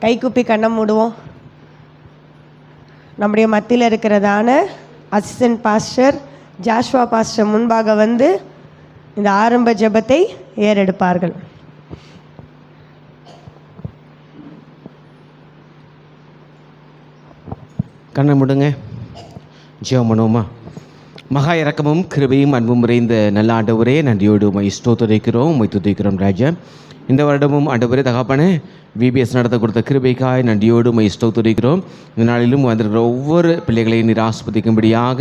கைக்குப்பி கண்ணை மூடுவோம். நம்முடைய மத்தியில் இருக்கிறதான அசிஸ்டன்ட் பாஸ்டர் ஜாஷ்வா பாஸ்டர் முன்பாக வந்து இந்த ஆரம்ப ஜெபத்தை ஏறெடுப்பார்கள். கண்ணை மூடுங்க, ஜெபம் பண்ணுவோமா? மகா இரக்கமும் கிருபையும் அன்பும் நிறைந்த நல்ல ஆண்டவரே, நன்றியோடு உம்மை ஸ்தோத்திரிக்கிறோம், உம்மை துதிக்கிறோம் ராஜா. இந்த வருடமும் ஆண்டவரே தகப்பனே விபிஎஸ் நடத்த கொடுத்த கிருபைக்காய் நன்றியோடு உம்மை ஸ்தோத்திரிக்கிறோம். இந்த நாளிலும் வந்திருக்கிற ஒவ்வொரு பிள்ளைகளையும் நீர் ஆஸ்பதிக்கும்படியாக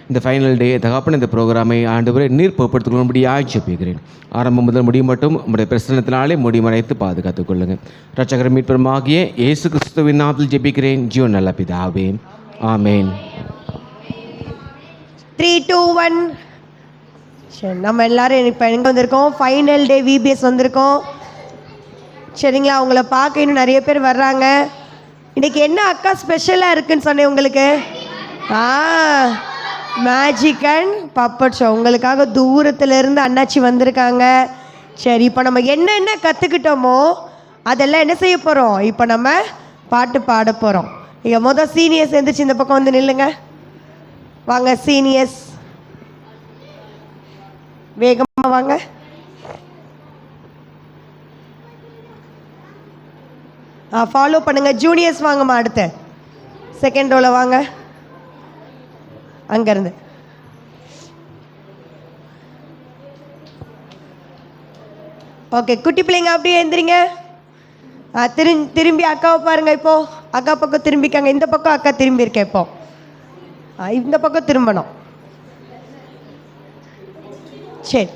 இந்த ஃபைனல் டே தகப்பன இந்த ப்ரோக்ராமை ஆண்டவரை நீர் பொறுப்படுத்திக்கொள்ளும்படியாக ஜெபிக்கிறேன். ஆரம்பம் முதல் முடியும் மட்டும் உங்களுடைய பிரசனத்தினாலே முடிமறைத்து பாதுகாத்துக் கொள்ளுங்கள். ரட்சகர் மீட்பருமாகிய இயேசு கிறிஸ்துவின் நாமத்தில் ஜெபிக்கிறேன், ஜீவன் நல்ல பிதாவே, ஆமேன். 3, 2, 1. சரி, நம்ம எல்லாரும் இப்போ எங்கே வந்திருக்கோம்? ஃபைனல் டே விபிஎஸ் வந்திருக்கோம். சரிங்களா, அவங்கள பார்க்க இன்னும் நிறைய பேர் வர்றாங்க. இன்றைக்கி என்ன அக்கா ஸ்பெஷலாக இருக்குன்னு சொன்னேன் உங்களுக்கு? Magic and puppet show. உங்களுக்காக தூரத்துலேருந்து அண்ணாச்சி வந்திருக்காங்க. சரி, இப்போ நம்ம என்னென்ன கற்றுக்கிட்டோமோ அதெல்லாம் என்ன செய்ய போகிறோம்? இப்போ நம்ம பாட்டு பாட போகிறோம். இங்கே மொதல் சீனியர்ஸ் எழுந்திரிச்சு இந்த பக்கம் வந்து நில்லுங்க. வாங்க சீனியர்ஸ், வேகமாக வாங்க. ஃபாலோ பண்ணுங்க. ஜூனியர்ஸ் வாங்கம்மா, அடுத்த செகண்ட் ரோவில் வாங்க. அங்கேருந்து ஓகே. குட்டி பிள்ளைங்க அப்படியே எழுந்திரிங்க. திரும்பி அக்காவை பாருங்க. இப்போ அக்கா பக்கம் திரும்பிக்காங்க. இந்த பக்கம் அக்கா திரும்பி இருக்கேன். இப்போ இந்த பக்கம் திரும்பணும். சரி,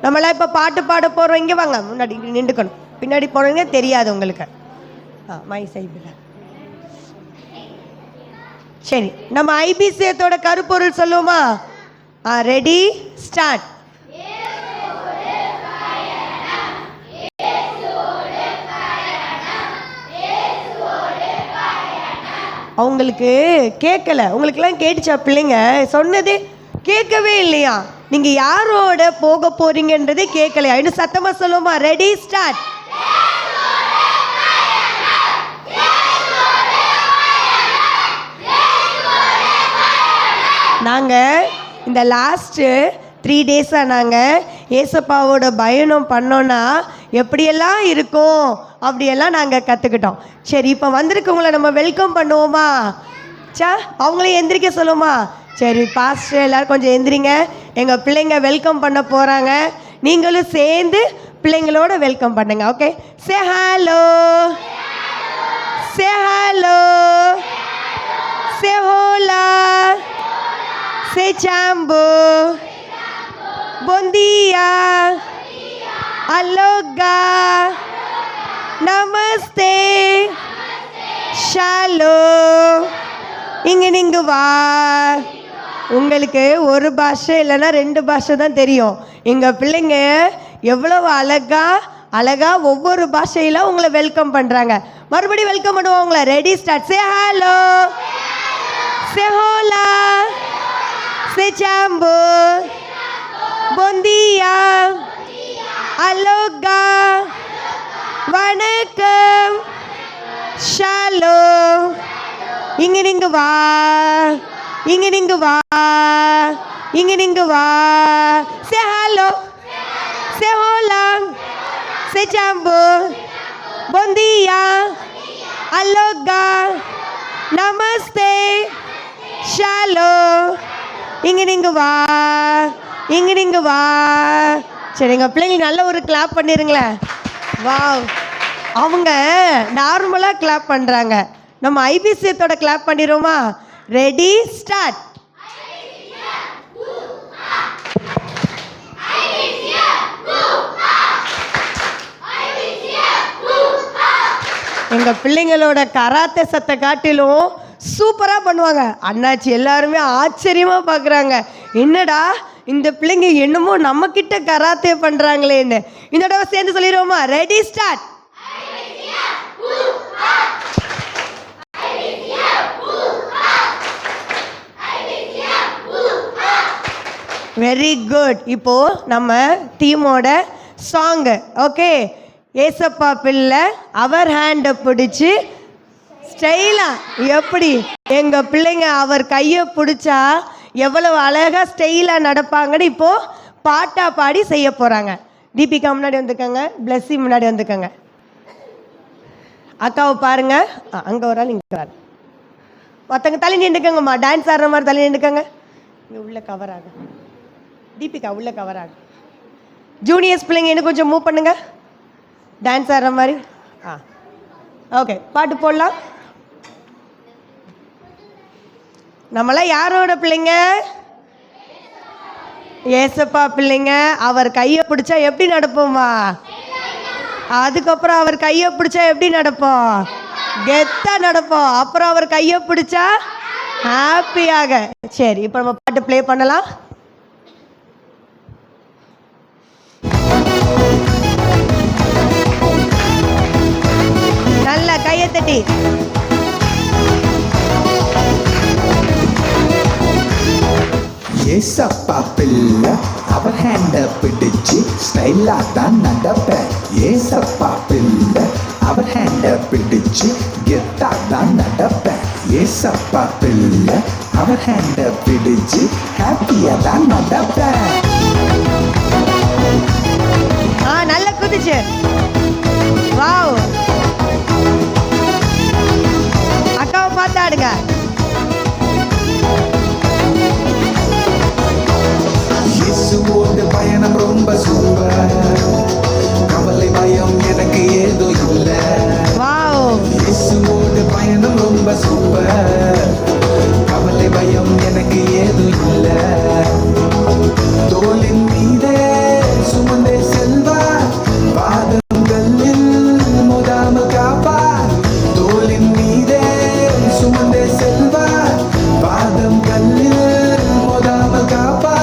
நம்மளாம் இப்போ பாட்டு பாட போகிறோம். இங்கே வாங்க, முன்னாடி நின்றுக்கணும். பின்னாடி போனீங்க தெரியாது உங்களுக்கு. மை சைபில். சரி, நம்ம ஐபிசியத்தோட கருப்பொருள் சொல்லுவோமா? Ready, start. அவங்களுக்கு கேட்கல. உங்களுக்கெல்லாம் கேட்டுச்சா? பிள்ளைங்க சொன்னது கேட்கவே இல்லையா? நீங்கள் யாரோட போக போறீங்கன்றது கேட்கலையா? இன்னும் சத்தமாக சொல்லுவோமா? Ready, start. நாங்கள் இந்த லாஸ்ட்டு 3 டேஸாக நாங்கள் ஏசப்பாவோட பயணம் பண்ணோன்னா எப்படியெல்லாம் இருக்கும் அப்படியெல்லாம் நாங்கள் கற்றுக்கிட்டோம். சரி, இப்போ வந்திருக்கவங்கள நம்ம வெல்கம் பண்ணுவோமா? அவங்களையும் எந்திரிக்க சொல்லுவோமா? சரி, பாஸ்டர் எல்லோரும் கொஞ்சம் எந்திரிங்க. எங்கள் பிள்ளைங்க வெல்கம் பண்ண போகிறாங்க. நீங்களும் சேர்ந்து பிள்ளைங்களோட வெல்கம் பண்ணுங்க. Okay, say hello, say hello, say hola, say சாம்பு, பொந்தியா, அலோகா, நமஸ்தே, ஷாலோ. இங்கே நீங்க வா. உங்களுக்கு ஒரு பாஷை இல்லைன்னா 2 பாஷை தான் தெரியும். எங்கள் பிள்ளைங்க எவ்வளவு அழகா ஒவ்வொரு பாஷையில் உங்களை வெல்கம் பண்ணுறாங்க. மறுபடியும் வெல்கம் பண்ணுவோம் உங்களை. Ready, start. சே ஹலோ, சே ஹோலா, சே சாம்பு, பொந்தியா, அலோகா, வணக்கம், ஷாலோ. இங்கே நீங்க வா, இங்கே நீங்க வா, இங்கே நீங்க வா. சே ஹலோ, சே ஹோலா, சே சாம்பு, பொந்தியா, அலோகா, நமஸ்தே, ஷாலோ. இங்கே நீங்க வா, இங்கே நீங்க வா. சரி, எங்கள் பிள்ளைங்களுக்கு நல்ல ஒரு கிளாப் பண்ணிடுங்களேன். வா, அவங்க நார்மலாக கிளாப் பண்ணுறாங்க. நம்ம ஐபிசியத்தோட கிளாப் பண்ணிடுவோமா? Ready, start. எங்கள் பிள்ளைங்களோட கராத்தே சத்தை காட்டிலும் சூப்பராக பண்ணுவாங்க. அண்ணாச்சி எல்லாருமே ஆச்சரியமாக பார்க்குறாங்க. என்னடா இந்த பிள்ளைங்க என்னமோ நம்மக்கிட்ட கராத்தே பண்ணுறாங்களேன்னு. இந்த தடவை சேர்ந்து சொல்லிடுவோமா? Ready, start. Very good. இப்போது நம்ம டீமோட சாங்கு. ஓகே, ஏசப்பா பிள்ளை அவர் ஹேண்டை பிடிச்சி ஸ்டைலாக எப்படி எங்கள் பிள்ளைங்க அவர் கையை பிடிச்சா எவ்வளவு அழகாக ஸ்டைலாக நடப்பாங்கன்னு இப்போது பாட்டாக பாடி செய்ய போகிறாங்க. தீபிகா முன்னாடி வந்துக்கோங்க, பிளஸ்ஸி முன்னாடி வந்துக்கோங்க. அக்காவை பாருங்க, அங்கே ஒரு ஆள் இங்கே வர, மற்றவங்க தள்ளி நின்றுக்கங்கம்மா, டான்ஸ் ஆடுற மாதிரி தள்ளி நின்றுக்கங்க. இங்கே உள்ள கவர் ஆகும், தீபிகா உள்ள கவர் ஆகும். ஜூனியர்ஸ் பிள்ளைங்க இன்னும் கொஞ்சம் மூவ் பண்ணுங்க, டான்ஸ் ஆடுற மாதிரி. ஓகே, பாட்டு போடலாம். நம்மளாம் யாரோட பிள்ளைங்க? ஏசப்பா பிள்ளைங்க. அவர் கையை பிடிச்சா எப்படி நடப்போமா? அதுக்கப்புறம் அவர் கையை பிடிச்சா எப்படி நடப்போம்? கெத்தா நடப்போம். அப்புறம் அவர் கையை பிடிச்சா ஹாப்பியாக. சரி, இப்போ நம்ம பாட்டு ப்ளே பண்ணலாம். நல்ல கையை தட்டி ஏசப்பா பிள்ளை அவர் ஹேண்ட பிடிச்சு ஸ்டைலா தான் நடப்பேன். ஏசப்பா பிள்ளை அவர் ஹேண்ட பிடிச்சு கெத்தா தான் நடப்பேன். ஏசப்பா பிள்ளை அவர் ஹேண்ட பிடிச்சு ஹாப்பியா தான் நடப்பேன். நல்ல குதிச்சு. வாவ், அக்காவை பார்த்து ஆடுங்க. இயேசுவோட பயணம் ரொம்ப சூப்பர், கவலை பயம் எனக்கு ஏதோ இல்லை. இயேசுவோட பயணம் ரொம்ப சூப்பர், கவலை பயம் எனக்கு ஏதோ இல்லை. தோளின் மீதே சுமந்தே செல்வார், பாதங்களில் மோதாமல் காப்பார். தோளின் மீதே சுமந்தே செல்வார், பாதம் கல்லில் மோதாமல் காப்பார்.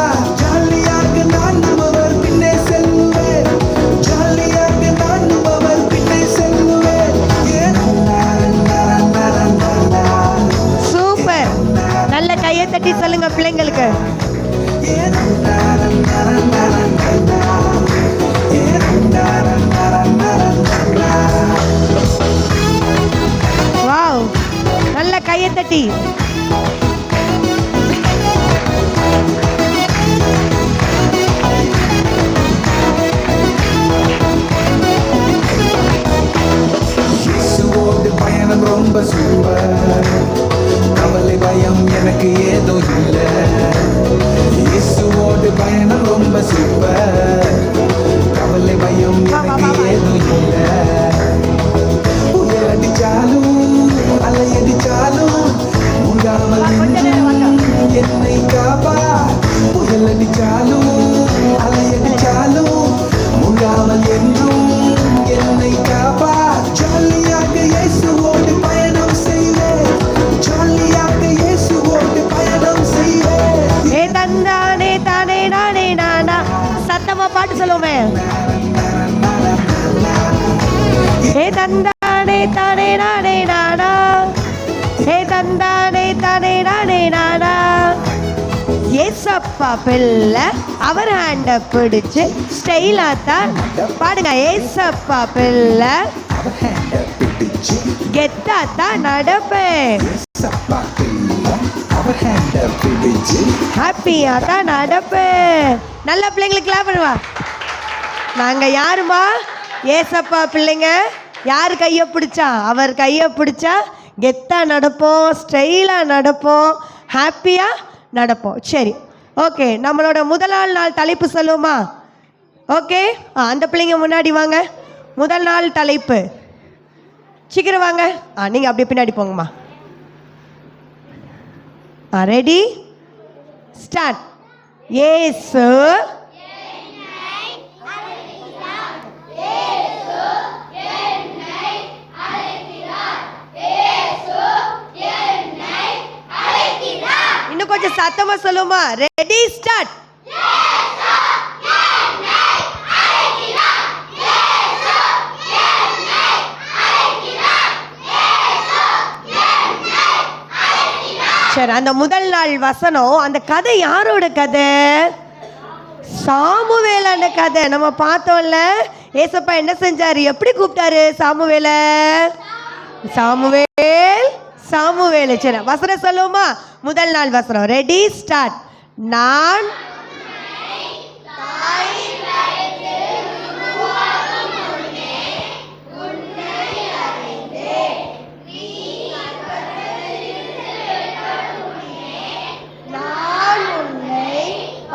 தட்டி சொல்லுங்க பிள்ளைங்களுக்கு. வாவ், நல்ல கையை தட்டி. பயணம் ரொம்ப சூப்பர், கவலை பயம் எனக்கு ஏதோ இல்லை. இயேசுவோடு பயணம் ரொம்ப சூப்பர், கவலை பயம் எனக்கு ஏதோ இல்லை. புயல் அடிச்சாலும் அலை அடிச்சாலும் முகாமல் என்னை காப்பா. புயல் அடிச்சாலும் அலை அடிச்சாலும் முகாமல் என்றும் என்னை காப்பா. ஜாலியாக இயேசுவோடு பயணம் செய்வேன், ஜாலியாக இயேசுவோடு பயணம் செய்வேன். ஏ தந்தானே தானே நானே நானா, சத்தமா பாட்டு சொல்லுமே. ஏ தந்தானே தானே நானே நானா, ஏ தந்தானே தானே நானே நானா. ஏசப்பா பிள்ளை அவர் ஹேண்ட பிடிச்சு ஸ்டைலா தான் பாடுங்க. ஏசப்பா பிள்ளை கெத்தா தான் நடப்பேன், ஹாப்பியா தான் நடப்பேன். நல்ல பிள்ளைங்களுக்கு கிளாப் பண்ணுவா. நாங்க யாருமா? ஏசப்பா பிள்ளைங்க. யார் கையை பிடிச்சா? அவர் கையை பிடிச்சா கெத்தா நடப்போம், ஸ்டைலா நடப்போம், ஹாப்பியா நடப்போம். சரி, ஓகே, நம்மளோட முதல் நாள் தலைப்பு சொல்லுவோமா? ஓகே, அந்த பிள்ளைங்க முன்னாடி வாங்க. முதல் நாள் தலைப்பு சீக்கிரம் வாங்க. நீங்கள் அப்படியே பின்னாடி போங்கம்மா. Ready, start. ஏசு இன்னும் கொஞ்சம் சத்தமா சொல்லுமா? Ready, start. சரி, அந்த முதல் நாள் வசனம், அந்த கதை யாரோட கதை? சாமுவேலான கதை. நம்ம பார்த்தோம்ல, ஏசப்பா என்ன செஞ்சாரு? எப்படி கூப்பிட்டாரு சாமுவேல? Samuel Samuel. சரி, வசனம் சொல்லுவோமா? முதல் நாள் வசனம். Ready, start. நான்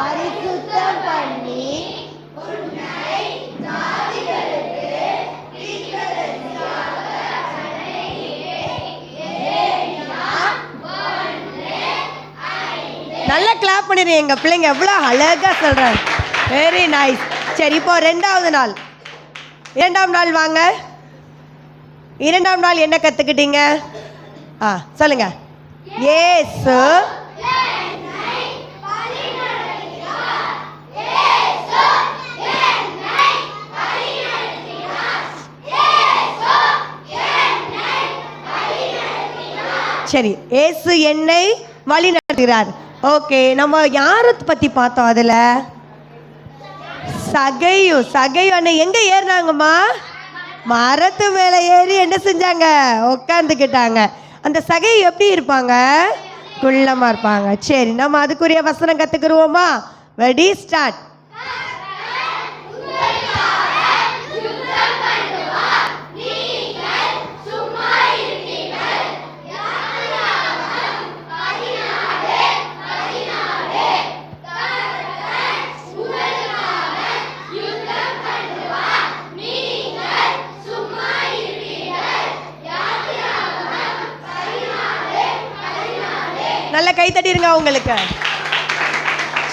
பரிசுத்தம் பண்ணி நல்லா கிளாப் பண்ணிடுறேன். எங்க பிள்ளைங்க எவ்வளோ அழகா சொல்றாங்க. Very nice. சரி, இப்போ இரண்டாவது நாள். இரண்டாம் நாள் வாங்க. இரண்டாம் நாள் என்ன கத்துக்கிட்டீங்க? சொல்லுங்க. இயேசு சரி, இயேசு என்னை வழி நடத்துகிறார். ஓகே, நம்ம யாரை பத்தி பார்த்தோம்? அதுல சகையு அண்ணன் எங்க ஏறினாங்கம்மா? மரத்து மேல ஏறி என்ன செஞ்சாங்க? உட்காந்துக்கிட்டாங்க. அந்த சகையு எப்படி இருப்பாங்க? குள்ளமா இருப்பாங்க. சரி, நம்ம அதுக்குரிய வசனம் கத்துக்குருவோமா? Ready, start. நல்ல கை தட்டிருங்க உங்களுக்கு.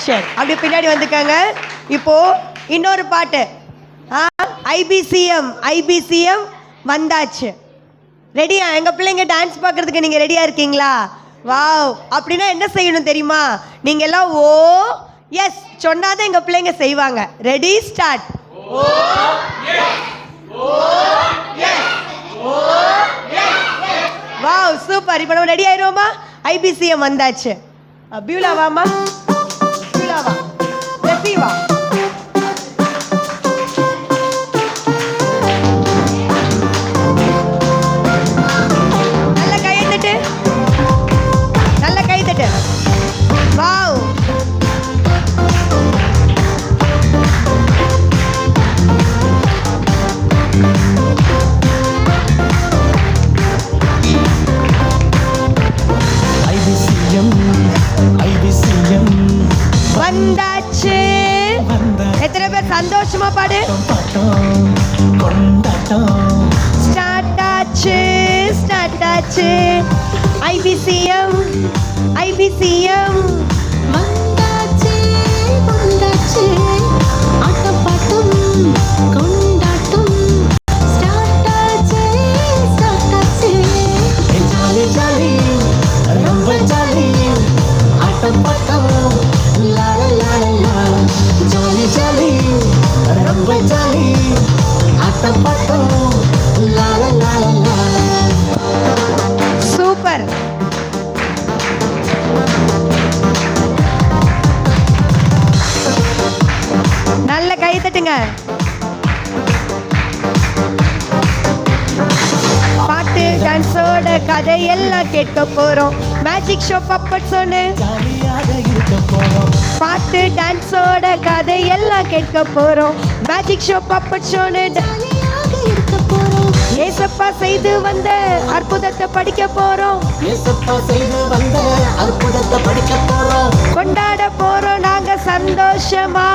சரி, அப்படி பின்னாடி வந்துக்காங்க. இப்போ இன்னொரு பாட்டு. ஐபிசிஎம் வந்தாச்சு. ரெடியா? எங்க பிள்ளைங்க டான்ஸ் பார்க்கறதுக்கு நீங்க ரெடியா இருக்கீங்களா? வாவ். அப்படின்னா என்ன செய்யணும் தெரியுமா? நீங்க எல்லாம் ஓ எஸ் சொன்னாதான் எங்க பிள்ளைங்க செய்வாங்க. Ready, start. Oh yes, oh yes, oh yes. Wow, super. இப்போ நம்ம ரெடி ஆயிடுவோமா? ஐபிசிஎம் வந்தாச்சு. பியூலா வாமா, பியூலா வா, ரெஃபி வா. நல்ல கை தட்டு, நல்ல கை தட்டு. வாவ். வந்தாச்சு. எத்தனை பேர் சந்தோஷமா பாடு? ஸ்டார்ட் ஆச்சு, ஸ்டார்ட் ஆச்சு. ஐபிசிஎம் வந்தாச்சு, வந்தாச்சு. ஆட்டம் பாட்டம் கொண்டாட்டம். ஸ்டார்ட் ஆச்சு, ஸ்டார்ட் ஆச்சு. ஜாலி ஜாலி, ரொம்ப ஜாலி. ஆட்டம் பாட்டம் ஜாலி ஜாலி, ரொம்ப ஜாலி. ஆட்டம் பாட்டம் சூப்பர். நல்ல கை தட்டுங்க. பாட்டு டான்ஸோட கதையெல்லாம் கேட்க போறோம். மேஜிக் ஷோ பப்பட் சொன்னு பாட்டு டான்ஸோட கதையெல்லாம் கேட்க போறோம். மேஜிக் ஷோ பப்பட் ஷோன்னு ஏசப்பா செய்து வந்த அற்புதத்தை படிக்க போறோம். கொண்டாட போறோம் நாங்க சந்தோஷமா.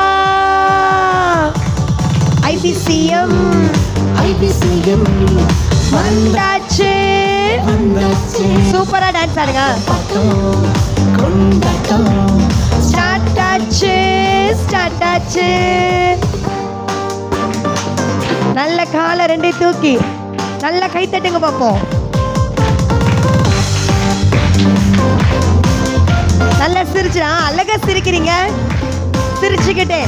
ஐபிசிஎம் வந்தாச்சு. சூப்பரா டான்ஸ் ஆடுங்க. ஸ்டார்ட் ஆச்சு, ஸ்டார்ட் ஆச்சு. நல்ல காலை ரெண்டை தூக்கி நல்ல கை தட்டுங்க பார்ப்போம். நல்லா சிரிச்சு, அழகா சிரிக்கிறீங்க. சிரிச்சுக்கிட்டே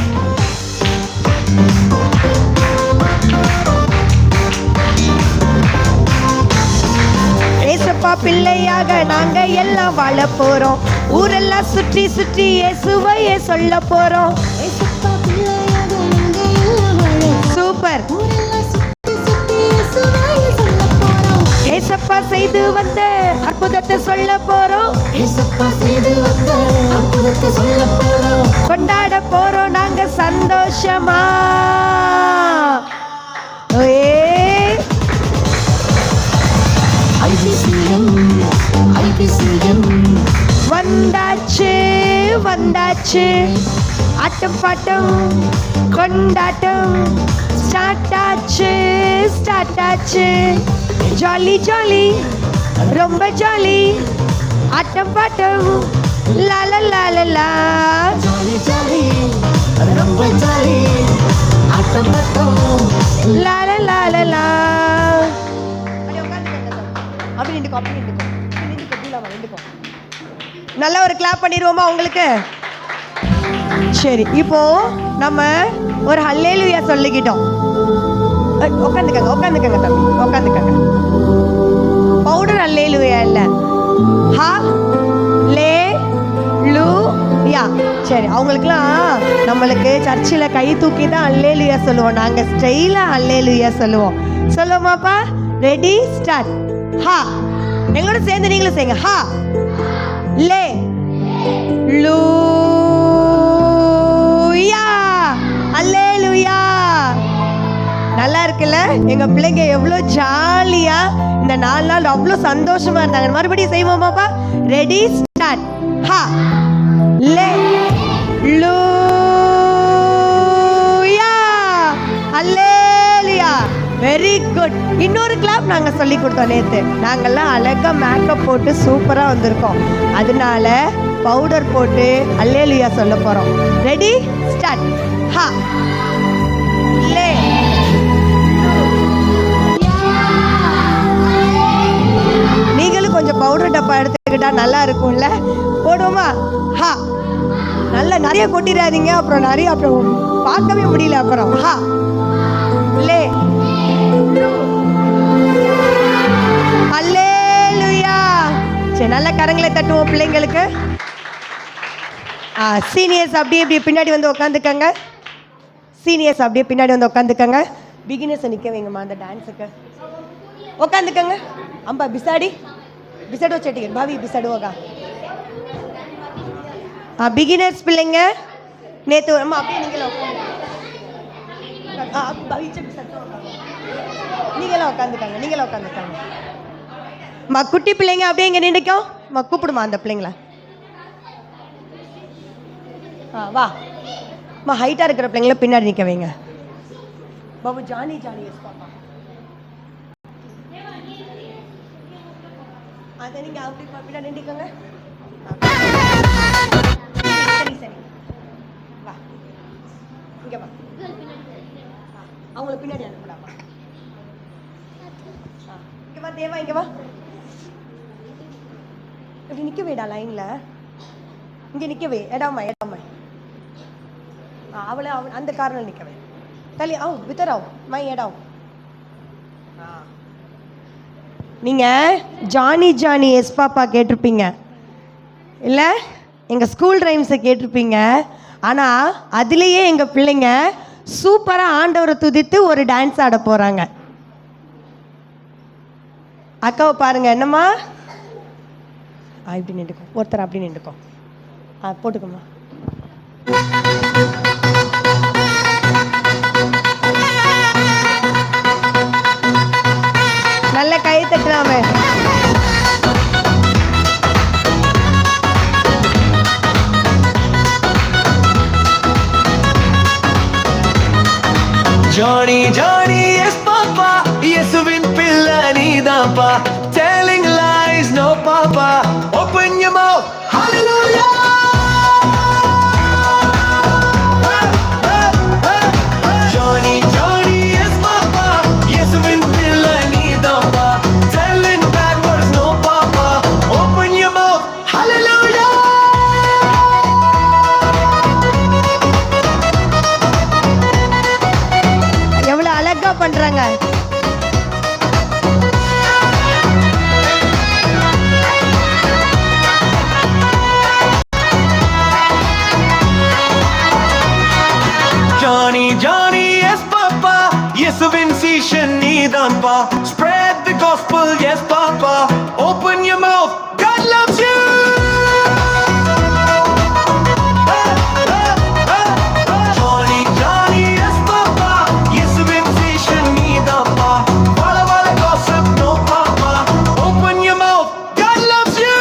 ஏசப்பா பிள்ளையாக நாங்க எல்லாம் வாழ போறோம். ஊரெல்லாம் சுற்றி சுற்றி இயேசுவையே சொல்ல போறோம். சூப்பர். சூப்பர். ஊரெல்லாம் சுத்தி சுத்தி இயேசுவாய சொல்லப் போறோம். ஏசப்பா செய்து வந்த அற்புதத்தை சொல்ல போறோம். இயேசப்பா செய்து வந்த அற்புதத்தை சொல்லப் போறோம். கொண்டாட போறோம் நாங்க சந்தோஷமா. ஐபிசிஎம் வந்தாச்சு வந்தாச்சு, ஆட்டம் பாட்டம் கொண்டாட்டம் ஸ்டார்ட் ஆச்சு ஸ்டார்ட் ஆச்சு. ஜாலி ஜாலி ரொம்ப ஜாலி, ஆட்டம் பாட்டம் லால லால. ஜாலி ஜாலி ரொம்ப ஜாலி, ஆட்டம் பாட்டம் லால லால. அப்படி நின்றுக்கோ அப்படி நின்றுக்கோ நின்றுக்கோ. நல்ல ஒரு கிளாப் பண்ணிடுவோமா உங்களுக்கு? சரி, இப்போ நம்ம ஒரு ஹல்லேலூயா சொல்லிக்கிட்டோம். உட்காந்துக்கங்க உட்காந்துக்கங்க தம்பி உட்காந்துக்கங்க. பவுடர் ஹல்லேலூயா இல்லை, ஹா லே லூ யா. சரி, அவங்களுக்குலாம் நம்மளுக்கு சர்ச்சில் கை தூக்கி தான் ஹல்லேலூயா சொல்லுவோம். நாங்கள் ஸ்டைலாக ஹல்லேலூயா சொல்லுவோம். சொல்லுவோமாப்பா? Ready start. ஹா, எங்களோட சேர்ந்து நீங்களும் செய்யுங்க. ஹா லே லூ யா, ஹல்லேலூயா. நல்லா இருக்குல்ல? எங்க பிள்ளைங்க எவ்வளோ ஜாலியா இந்த 4 நாள் அவ்வளோ சந்தோஷமா இருந்தாங்க. மறுபடியும் செய்வோமாப்பா? Ready start. Hallelujah, hallelujah. Very good. இன்னொரு கிளாப் நாங்கள் சொல்லி கொடுத்தோம் நேற்று. நாங்கள்லாம் அழகாக மேக்கப் போட்டு சூப்பராக வந்திருக்கோம். அதனால பவுடர் போட்டு ஹல்லேலூயா சொல்ல போகிறோம். Ready start. ஹா லே. நீங்களும் கொஞ்சம் பவுடர் டப்பா எடுத்துக்கிட்டா நல்லா இருக்கும்ல? போடுவோமா? ஹா. நல்லா நிறைய கொட்டிடாதீங்க, அப்புறம் நிறைய அப்புறம் பார்க்கவே முடியல. அப்புறம் ஹா லே ஹல்லேலூயா. சரி, நல்ல கரங்களை தட்டுவோம் பிள்ளைங்களுக்கு. சீனியர்ஸ் அப்படியே இப்படி பின்னாடி வந்து உட்காந்துக்கங்க. சீனியர்ஸ் அப்படியே பின்னாடி வந்து உட்காந்துக்கங்க. பிகினர்ஸை நிற்க வைங்கம்மா அந்த டான்ஸுக்கு. உட்காந்துக்கங்க. அம்பா பிசாடி பிசாடோ செட்டிகர் பாவி பிசாடுவோகா. பிகினர்ஸ் பிள்ளைங்க நேற்று அம்மா அப்படியே நீங்களும் உட்காந்துக்காங்க. நீங்களும் உட்காந்துக்காங்க. குட்டி பிள்ளைங்க அப்படியே இங்கே நின்றுக்கும். கூப்பிடுமா அந்த பிள்ளைங்கள. வா ஹைட்டாக இருக்கிற பிள்ளைங்கள பின்னாடி நிற்க வைங்க. Babu Johnny Johnny yes papa. அதை நீங்கள் அப்படி பின்னாடி நின்றுக்கோங்க. சரி சரி, வா இங்கே வா. அவங்கள பின்னாடி அனுப்பலாமா? இங்கே வா தேவா, இங்கே வா. இப்படி நிற்க வேடா லைனில். இங்கே நிற்கவே எடாமா எடாமா. அவளை அந்த காரில் நிற்கவே தள்ளி வித்தராவ் மை எடாவும். நீங்கள் ஜானி ஜானி எஸ் பாப்பா கேட்டிருப்பீங்க இல்லை? எங்கள் ஸ்கூல் ரைம்ஸை கேட்டிருப்பீங்க. ஆனால் அதுலேயே எங்கள் பிள்ளைங்க சூப்பராக ஆண்டவரை துதித்து ஒரு டான்ஸ் ஆட போகிறாங்க. அக்காவை பாருங்க. என்னம்மா இப்படி நின்றுக்கோ. ஒருத்தர் அப்படி நின்றுக்கோ. போட்டுக்கோம்மா. நல்ல கை தட்டலாமே. Johnny, Johnny, yes, Papa. Yesuvin pilla needampa. Telling lies, no, Papa. Open your mouth. Hallelujah. Johnny, Johnny, yes, Papa. Yesuvin pilla needampa. Telling bad words, no, Papa. Open your mouth. Hallelujah. எவ்வளோ அழகா பண்ற gospel, yes, Papa. Open your mouth, God loves you. Johnny, Johnny, yes, Papa. Yesuvin station needappa. Wala wala gossip, no, Papa. Open your mouth, God loves you.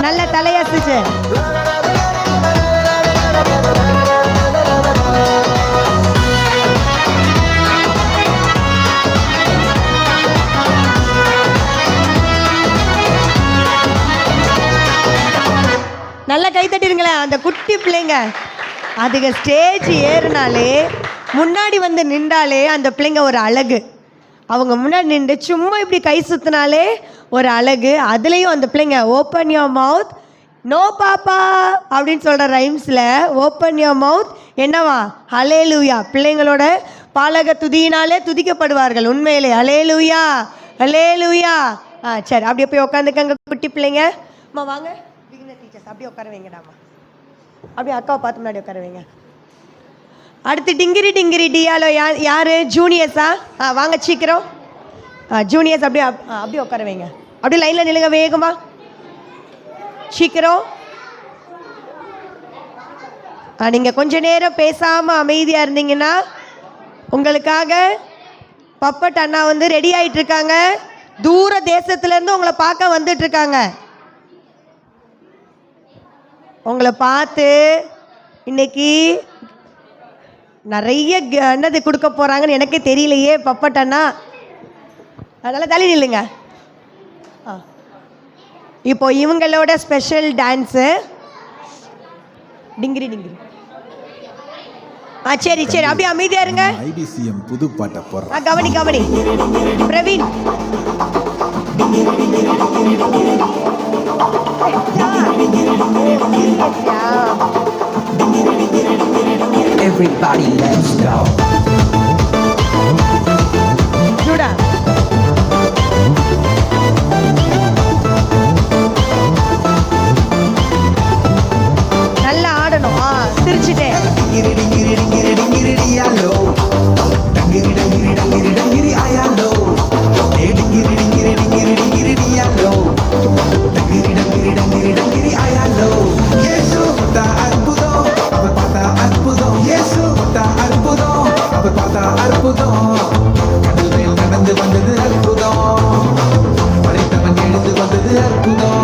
நல்ல தலையசிச்சு. நல்லா கை தட்டிருங்களேன். அந்த குட்டி பிள்ளைங்க அதுக்கு stage ஏறினாலே முன்னாடி வந்து நின்றாலே அந்த பிள்ளைங்க ஒரு அழகு. அவங்க முன்னாடி நின்று சும்மா இப்படி கை சுற்றினாலே ஒரு அழகு. அதுலேயும் அந்த பிள்ளைங்க open your mouth no papa அப்படின்னு சொல்கிற ரைம்ஸில் ஓப்பன் யோர் மவுத் என்னவா ஹல்லேலூயா. பிள்ளைங்களோட பாலக துதியினாலே துதிக்கப்படுவார்கள் உண்மையிலே. ஹல்லேலூயா ஹல்லேலூயா. சரி அப்படியே போய் உட்காந்துக்கங்க குட்டி பிள்ளைங்க. அம்மா வாங்க டீச்சர்ஸ் அப்படியே உட்கார வைங்கடாமா. அப்படியே அக்காவை பார்த்து முன்னாடி உட்கார வைங்க. அடுத்து டிங்கிரி டிங்கிரி டியாலோ யார் ஜூனியர்ஸா? வாங்க சீக்கிரம். ஜூனியர்ஸ் அப்படியே அப்படியே உட்கார வைங்க. அப்படியே லைனில் நில்லுங்க வேகமா சீக்கிரம். நீங்கள் கொஞ்ச நேரம் பேசாமல் அமைதியாக இருந்தீங்கன்னா உங்களுக்காக பப்பட் அண்ணா வந்து ரெடி ஆகிட்டு இருக்காங்க. தூர தேசத்துலேருந்து உங்களை பார்க்க வந்துட்டு இருக்காங்க. உங்களை பார்த்து இன்னைக்கு நிறைய என்னது கொடுக்க போகிறாங்கன்னு எனக்கே தெரியலையே பப்பட் அண்ணா. அதனால் தள்ளி நில்லுங்க. இப்போ இவங்களோட ஸ்பெஷல் டான்ஸு டிங்கிரி டிங்கிரி. சரி சரி அப்படியே அமைதியா இருங்க. ஐபிசிஎம் புது பாட்டை போடுறேன். கவனி கவனி Praveen. Everybody, let's go. Judah நல்லா ஆடணும். சிரிச்சுட்டே நடந்து வந்தது அற்புதம், படைத்தவன் எழுந்து வந்தது அற்புதம்.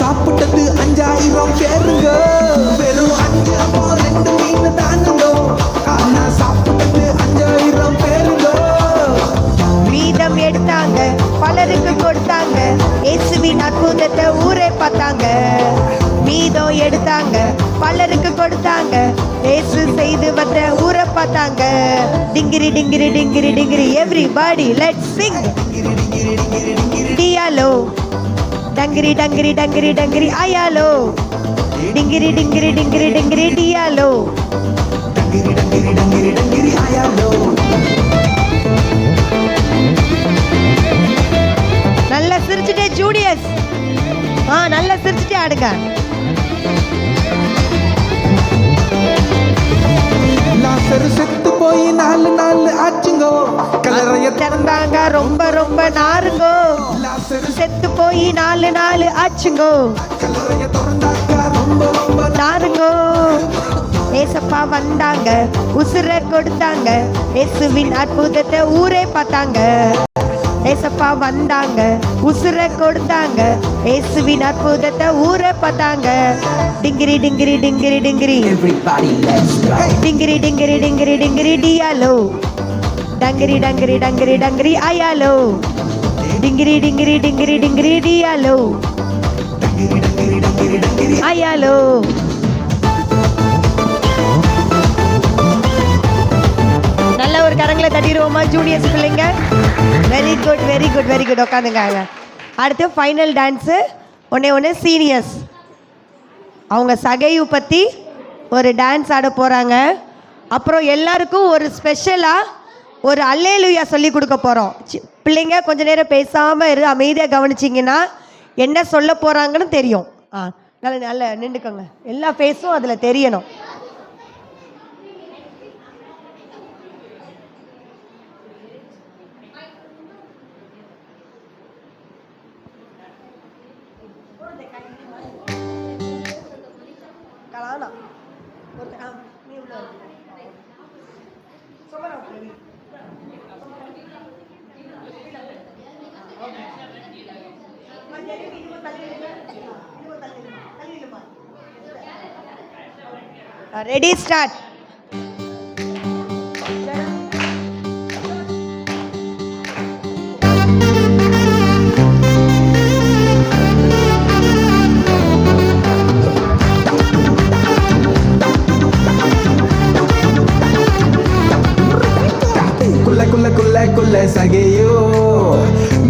சாப்பிட்டது 5000 பேருங்க. வெறும் 5 அப்போ 2 மீன் தானுங்க. ஆனா சாப்பிட்டது 5000 பேருங்க. மீதம் எடுத்தாங்க பலருக்கு கொடுத்தாங்க. இயேசுவின் அற்புதத்தை ஊரே பார்த்தாங்க. மீதம் எடுத்தாங்க பலருக்கு கொடுத்தாங்க. இயேசு செய்து வந்த ஊரை பார்த்தாங்க. டிங்கிரி டிங்கிரி டிங்கிரி டிங்கிரி எவ்ரிபடி லெட்ஸ் சிங் டியாலோ டங்கிரி டங்கிரி டங்கிரி டங்கிரி அயாலோ டிங்கிரி டிங்கிரி டிங்கிரி டிங்கிரி டியாலோ டங்கிரி டங்கிரி டங்கிரி டங்கிரி ஆயாலோ. நல்லா சிரிச்சுட்டே ஜூனியர்ஸ். நல்லா சிரிச்சுட்டே ஆடுங்க. லாசரு செத்து போய் 4 நாள் ஆச்சுங்கோ. கல்லறைய திறந்தாங்க ரொம்ப ரொம்ப நாருங்கோ. செத்து போய் 4 நாள் ஆச்சுங்கோ. கல்லறைய திறந்தாக்க ரொம்ப ரொம்ப நாருங்கோ. ஏசப்பா வந்தாங்க உசுரை கொடுத்தாங்க. இயேசுவின் அற்புதத்தை ஊரே பார்த்தாங்க. ஏசப்பா வந்தாங்க உசுரை கொடுத்தாங்க. இயேசுவின் அற்புதத்தை ஊரே பார்த்தாங்க. டிங்கிரி டிங்கிரி டிங்கிரி டிங்கிரி டிங்கிரி டிங்கிரி டிங்கிரி டிங்கிரி டியாலோ டங்கிரி டங்கிரி டங்கிரி டங்கிரி அயாலோ டிங்கிரி டிங்கிரி டிங்கிரி டிங்கிரி டியாலோ அயாலோ. நல்லா நல்ல ஒரு கரங்களை தட்டிடுவோமா ஜூனியர்ஸ் பிள்ளைங்க? Very good very good very good. உட்காந்துங்க. அடுத்து ஃபைனல் டான்ஸு ஒன்று சீனியர்ஸ். அவங்க சகையு பற்றி ஒரு டான்ஸ் ஆட போகிறாங்க. அப்புறம் எல்லாருக்கும் ஒரு ஸ்பெஷலாக ஒரு அல்லேலூயா சொல்லி கொடுக்க போகிறோம். பிள்ளைங்க கொஞ்ச நேரம் பேசாமல் அமைதியாக கவனிச்சிங்கன்னா என்ன சொல்ல போகிறாங்கன்னு தெரியும். நல்ல நல்ல நின்றுக்கோங்க. எல்லா ஃபேஸும் அதில் தெரியணும். Ready start. குள்ள சகையோ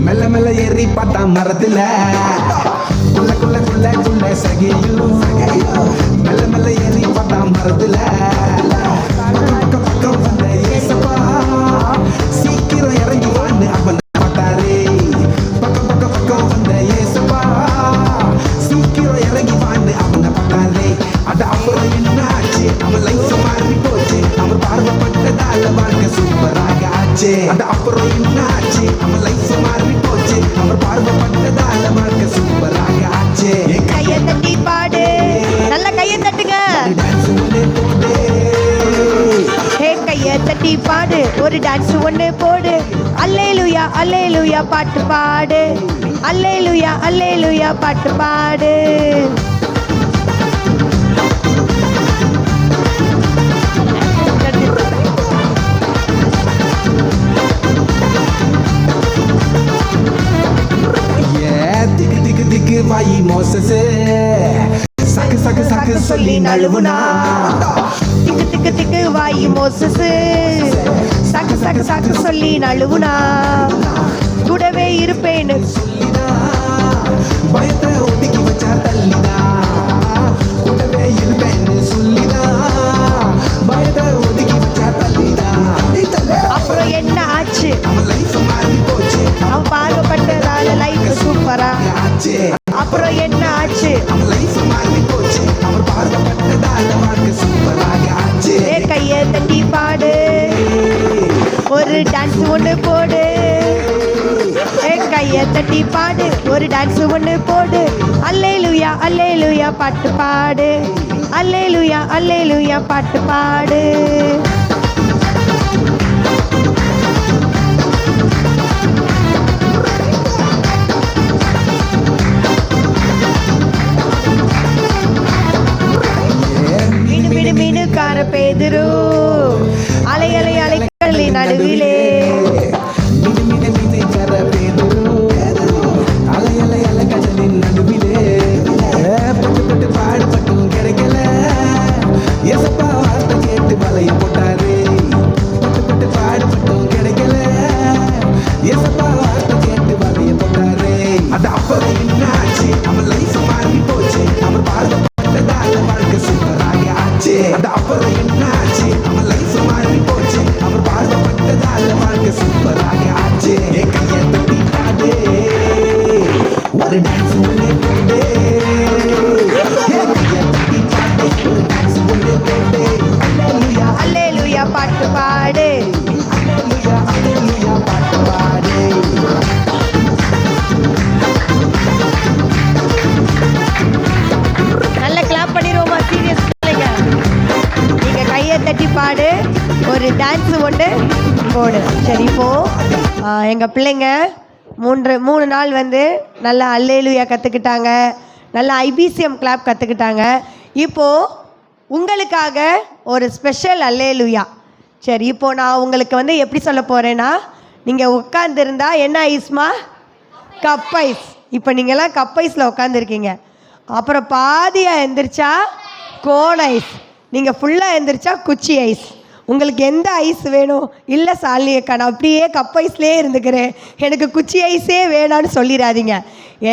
மெல்ல மெல்ல ஏறி பார்த்தா மரத்துல குள்ள சகையோ மெல்ல மெல்ல ஏறி பார்த்தா மரத்துல பக்கம் வந்த ஏசப்பா சீக்கிரம் இறங்கி வான்னு அவன் பார்த்தாரே. பக்கம் வந்த ஏசப்பா சீக்கிரம் இறங்கி வான்னு அவனை பார்த்தாரே. அது அப்புறம் என்ன ஆச்சு? அவன் லைஃப் மாறி போச்சு. அவன் பார்வைப்பட்டதால வாழ்க்கை சூப்பராக ஆச்சு. அது அப்புறம் என்ன ஆச்சு? அவன் லைஃப் மாறி போச்சு. அவன் பார்வைப்பட்டதால வாழ்க்கை சூப்பராக ஆச்சு. கையை தட்டி பாடு. நல்ல கையை தட்டுங்க. டான்ஸ் ஒண்ணு போடு. கையை தட்டி பாடு. ஒரு டான்ஸ் ஒன்று போடு. அல்லேலூயா அல்லேலூயா பாட்டு பாடு. அல்லேலூயா அல்லேலூயா பாட்டு பாடு. திக்கு வாயி மோசஸே சக்கு சொல்லி நழுவுனா. திக்கு வாயி மோசஸு சக்கு சொல்லி நழுவுனா. கூடவே இருப்பேன்னு சொல்லினா. பயத்தை ஒதுக்கி வச்சா தள்ளினா. கூடவே இருப்பேன்னு சொல்லினா. பயத்தை ஒதுக்கி வச்சா தள்ளினா. அப்புறம் என்ன ஆச்சு? அவன் லைஃப் மாறி போச்சு. அவன் பார்வைப்பட்டதால லைஃப் சூப்பரா ஆச்சு. அப்புறம் என்ன ஆச்சு? அவன் லைஃப் மாறி போச்சு. அவன் பார்வைப்பட்டதால வாழ்க்கை சூப்பராக ஆச்சு. கையை தட்டி பாடு. ஒரு டான்ஸ் ஒன்று போடு. கையை தட்டி பாடு. ஒரு டான்ஸ் ஒன்று போடு. அல்லேலூயா அல்லேலூயா பாட்டு பாடு. அல்லேலூயா அல்லேலூயா பாட்டு பாடு. மீனுக்கார பேதுரு அலை அலை அலைகளின் நடுவிலே. மீனுக்கார பேதுரு அலை அலை அலைகளின் நடுவிலே. பட்டு பாடுபட்டும் கிடைக்கல. ஏசப்பா வார்த்தை கேட்டு வலைய போட்டாரு. பட்டு பாடுபட்டும் கிடைக்கல. ஏசப்பா வார்த்தை கேட்டு வலைய போட்டாரு. அது அப்புறம் என்ன ஆச்சு? அவன் லைஃப் மாறி போச்சு. அவன் பார்வைப்பட்டதால வாழ்க்கை சூப்பராக ஆச்சு. அது அப்புறம் என்ன ஆச்சு? அவன் லைஃப் மாறி போச்சு. அவன் பார்வைப்பட்டதால வாழ்க்கை சூப்பராக ஆச்சு. கையை தட்டி பாடு. ஒரு டான்ஸ் ஒண்ணு போடு. கையை தட்டி பாடு. ஒரு டான்ஸ் ஒண்ணு போடு. அல்லேலூயா அல்லேலூயா பாட்டு பாடு. அல்லேலூயா அல்லேலூயா பாட்டு பாடு. நல்ல கிளாப் பண்ணிடுவோமா சீரியஸ் பிள்ளைங்க? நீங்கள் கையை தட்டி பாடு. ஒரு டான்ஸு ஒன்று போடு. சரி, இப்போது எங்கள் பிள்ளைங்க மூணு நாள் வந்து நல்லா அல்லேலூயா கற்றுக்கிட்டாங்க. நல்லா ஐபிசிஎம் கிளாப் கற்றுக்கிட்டாங்க. இப்போது உங்களுக்காக ஒரு ஸ்பெஷல் அல்லேலூயா. சரி, இப்போது நான் உங்களுக்கு வந்து எப்படி சொல்ல போகிறேன்னா, நீங்கள் உட்காந்துருந்தா என்ன ஐஸ்மா? Cup ice. இப்போ நீங்கள்லாம் கப் ஐஸில் உட்காந்துருக்கீங்க. அப்புறம் பாதியாக எந்திரிச்சா கோன் ஐஸ். நீங்கள் ஃபுல்லாக எந்திரிச்சா குச்சி ஐஸ். உங்களுக்கு எந்த ஐஸ் வேணும்? இல்லை சாலினி அக்கா, நான் அப்படியே கப் ஐஸ்லேயே இருந்துக்கிறேன், எனக்கு குச்சி ஐஸே வேணான்னு சொல்லிடாதீங்க.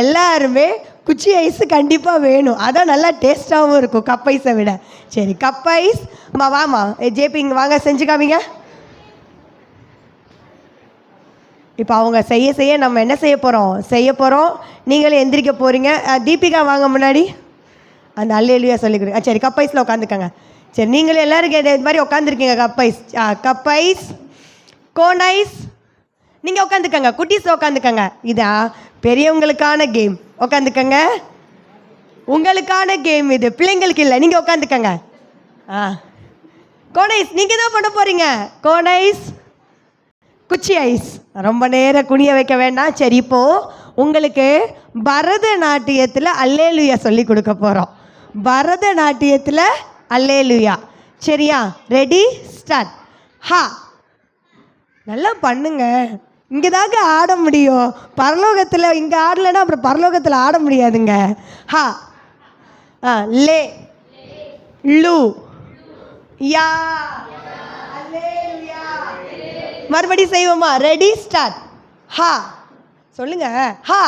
எல்லாருமே குச்சி ஐஸு கண்டிப்பாக வேணும். அதான் நல்லா டேஸ்ட்டாகவும் இருக்கும் கப் ஐஸை விட. சரி, கப் ஐஸ். அம்மா வாமா, ஜேபி இங்கே வாங்க, செஞ்சு காமிங்க. இப்போ அவங்க செய்ய நம்ம என்ன செய்ய போகிறோம்? நீங்களும் எந்திரிக்க போகிறீங்க. தீபிகா வாங்க முன்னாடி, அந்த அல்லேலூயா சொல்லிக் கொடுங்க. சரி, கப் ஐஸில் உட்காந்துக்கங்க. சரி, நீங்களும் எல்லோரும் இது மாதிரி உட்காந்துருக்கீங்க. Cup ice, cone ice. நீங்கள் உட்காந்துக்கங்க, குட்டீஸ் உட்காந்துக்கங்க. இதா பெரியவங்களுக்கான கேம், உட்காந்துக்கங்க. உங்களுக்கான கேம் இது, பிள்ளைங்களுக்கு இல்லை. நீங்கள் உட்காந்துக்கங்க. கோன் ஐஸ் நீங்கள் தான் பண்ண போகிறீங்க. கோன் ஐஸ், குச்சி ஐஸ். ரொம்ப நேரம் குனிய வைக்க வேண்டாம். சரி, இப்போது உங்களுக்கு பரதநாட்டியத்தில் அல்லேலூயா சொல்லி கொடுக்க போகிறோம். பரதநாட்டியத்தில் அல்லேலூயா. சரியா? Ready, start. ஹா, நல்லா பண்ணுங்க. இங்கே தாங்க ஆட முடியும், பரலோகத்தில் இங்கே ஆடலைன்னா அப்புறம் பரலோகத்தில் ஆட முடியாதுங்க. ஹா, லே, லு, யா, அல்லேலூயா. மறுபடி செய்வோமா? Ready, start. ஹா சொல்லுங்க. ஹா,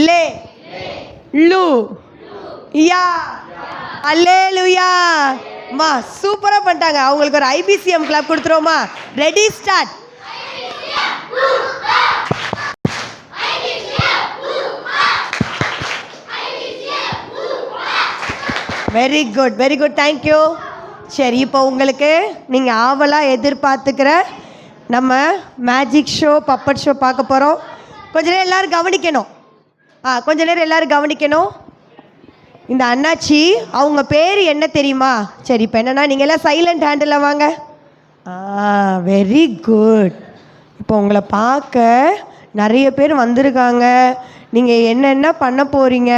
லே, லு, யா, அல்லேலூயா. மா சூப்பராக பண்ணிட்டாங்க. அவங்களுக்கு ஒரு ஐபிசிஎம் கிளப் கொடுத்துருவோமா? Ready, start. Very good, very good, thank you. சரி, இப்போ உங்களுக்கு நீங்கள் ஆவலாக எதிர்பார்த்துக்கிற நம்ம மேஜிக் ஷோ, பப்பட் ஷோ பார்க்க போகிறோம். கொஞ்ச நேரம் எல்லோரும் கவனிக்கணும். கொஞ்ச நேரம் எல்லோரும் கவனிக்கணும். இந்த அண்ணாச்சி, அவங்க பேர் என்ன தெரியுமா? சரி, இப்போ என்னென்னா நீங்கள் எல்லாம் சைலண்ட் ஹேண்டில் வாங்க. Very good. இப்போ உங்களை பார்க்க நிறைய பேர் வந்திருக்காங்க. நீங்கள் என்னென்ன பண்ண போகிறீங்க,